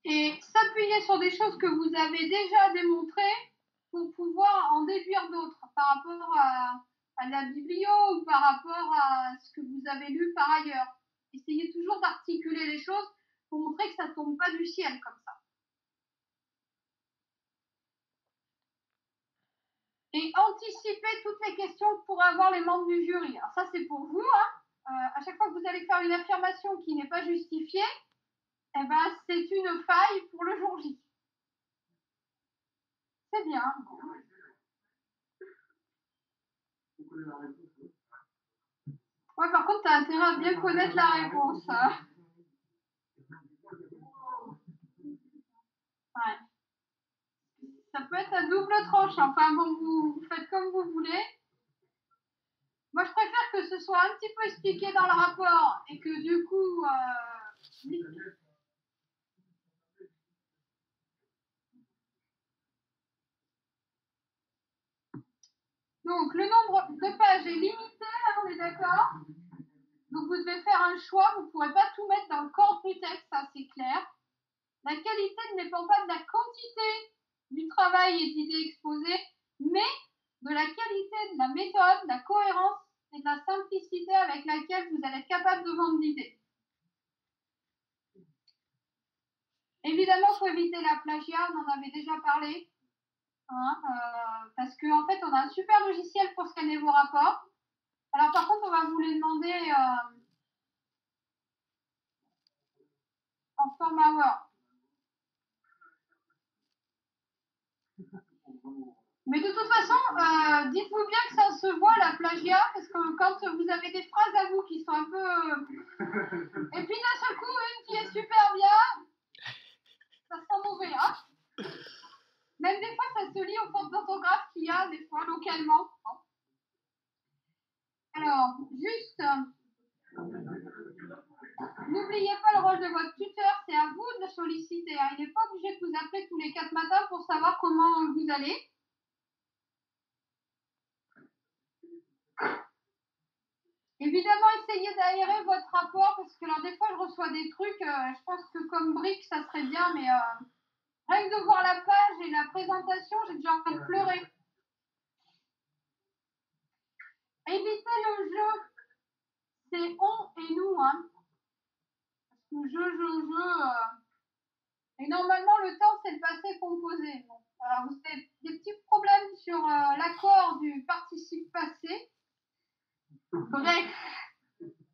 Et s'appuyer sur des choses que vous avez déjà démontrées pour pouvoir en déduire d'autres par rapport à la biblio ou par rapport à ce que vous avez lu par ailleurs. Essayez toujours d'articuler les choses pour montrer que ça ne tombe pas du ciel comme ça. Et anticiper toutes les questions que pourraient avoir les membres du jury. Alors ça, c'est pour vous. À chaque fois que vous allez faire une affirmation qui n'est pas justifiée, eh ben, c'est une faille pour le jour J. C'est bien. Ouais, par contre, tu as intérêt à bien connaître la réponse. Ouais. Ça peut être à double tranche. Enfin bon, vous faites comme vous voulez. Moi, je préfère que ce soit un petit peu expliqué dans le rapport et que du coup... Donc, le nombre de pages est limité, hein, on est d'accord? Donc, vous devez faire un choix. Vous ne pourrez pas tout mettre dans le corps du texte, ça c'est clair. La qualité ne dépend pas de la quantité du travail et d'idées exposées, mais de la qualité de la méthode, de la cohérence et de la simplicité avec laquelle vous allez être capable de vendre l'idée. Évidemment, il faut éviter la plagiat, on en avait déjà parlé, hein, parce qu'en fait, on a un super logiciel pour scanner vos rapports. Alors par contre, on va vous les demander en format Word. Mais de toute façon, dites-vous bien que ça se voit la plagiat, parce que quand vous avez des phrases à vous qui sont un peu... Et puis d'un seul coup, une qui est super bien, ça sent mauvais, hein. Même des fois, ça se lit aux fautes d'orthographe qu'il y a, des fois, localement. Alors, juste... N'oubliez pas le rôle de votre tuteur, c'est à vous de le solliciter. Hein. Il n'est pas obligé de vous appeler tous les 4 matins pour savoir comment vous allez. Évidemment, essayez d'aérer votre rapport parce que alors, des fois, je reçois des trucs, je pense que comme brique, ça serait bien, mais rien que de voir la page et la présentation, j'ai déjà envie de pleurer. Évitez le jeu. C'est on et nous. Hein. Parce que je. Et normalement, le temps, c'est le passé composé. Bon, alors, vous avez des petits problèmes sur l'accord du participe passé. Bref. Évitez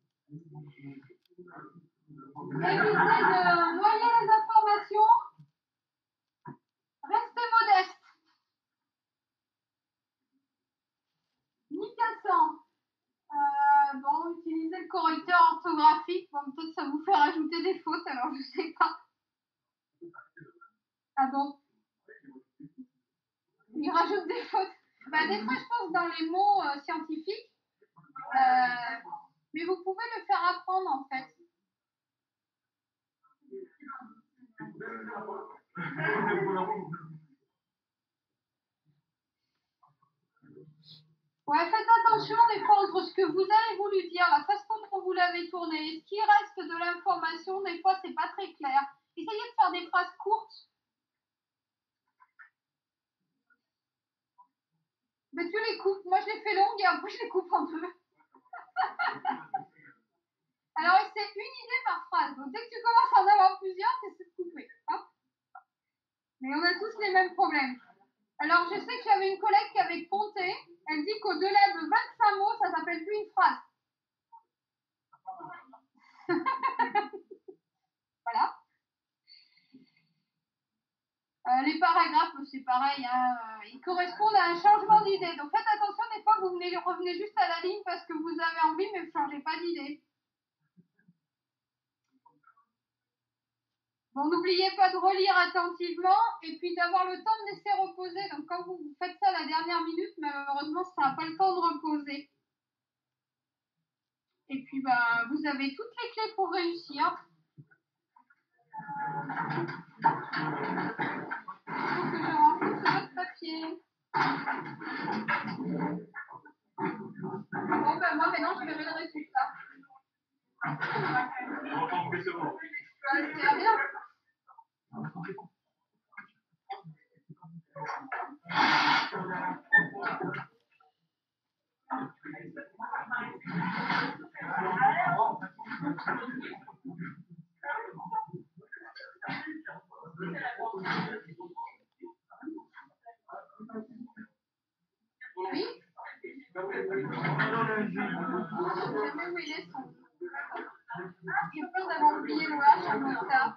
de noyer les informations. Restez modeste. Ni cassant. Bon, bon, utilisez le correcteur orthographique. Bon, peut-être ça vous fait rajouter des fautes, alors je sais pas. Ah bon? Il rajoute des fautes. Bah, des fois, je pense dans les mots scientifiques. Mais vous pouvez le faire apprendre en fait. Ouais, faites attention des fois entre ce que vous avez voulu dire, la façon dont vous l'avez tourné, et ce qui reste de l'information, des fois c'est pas très clair. Essayez de faire des phrases courtes. Mais tu les coupes. Moi je les fais longues et après je les coupe en deux. Alors c'est une idée par phrase. Donc dès que tu commences à en avoir plusieurs, tu essaies de couper. Hein, mais on a tous les mêmes problèmes. Alors je sais que j'avais une collègue qui avait compté. Elle dit qu'au-delà de 25 mots, ça s'appelle plus une phrase. Voilà. Les paragraphes, c'est pareil, hein, ils correspondent à un changement d'idée. Donc faites attention, des fois vous revenez juste à la ligne parce que vous avez envie, mais vous ne changez pas d'idée. Bon, n'oubliez pas de relire attentivement et puis d'avoir le temps de laisser reposer. Donc quand vous faites ça à la dernière minute, malheureusement, ça n'a pas le temps de reposer. Et puis bah, vous avez toutes les clés pour réussir. Il faut que je remplis sur votre papier. Bon, ben moi maintenant je verrai le résultat. J'espère bien. Oui. Je sais jamais où il est son. J'ai peur d'avoir oublié le H en retard.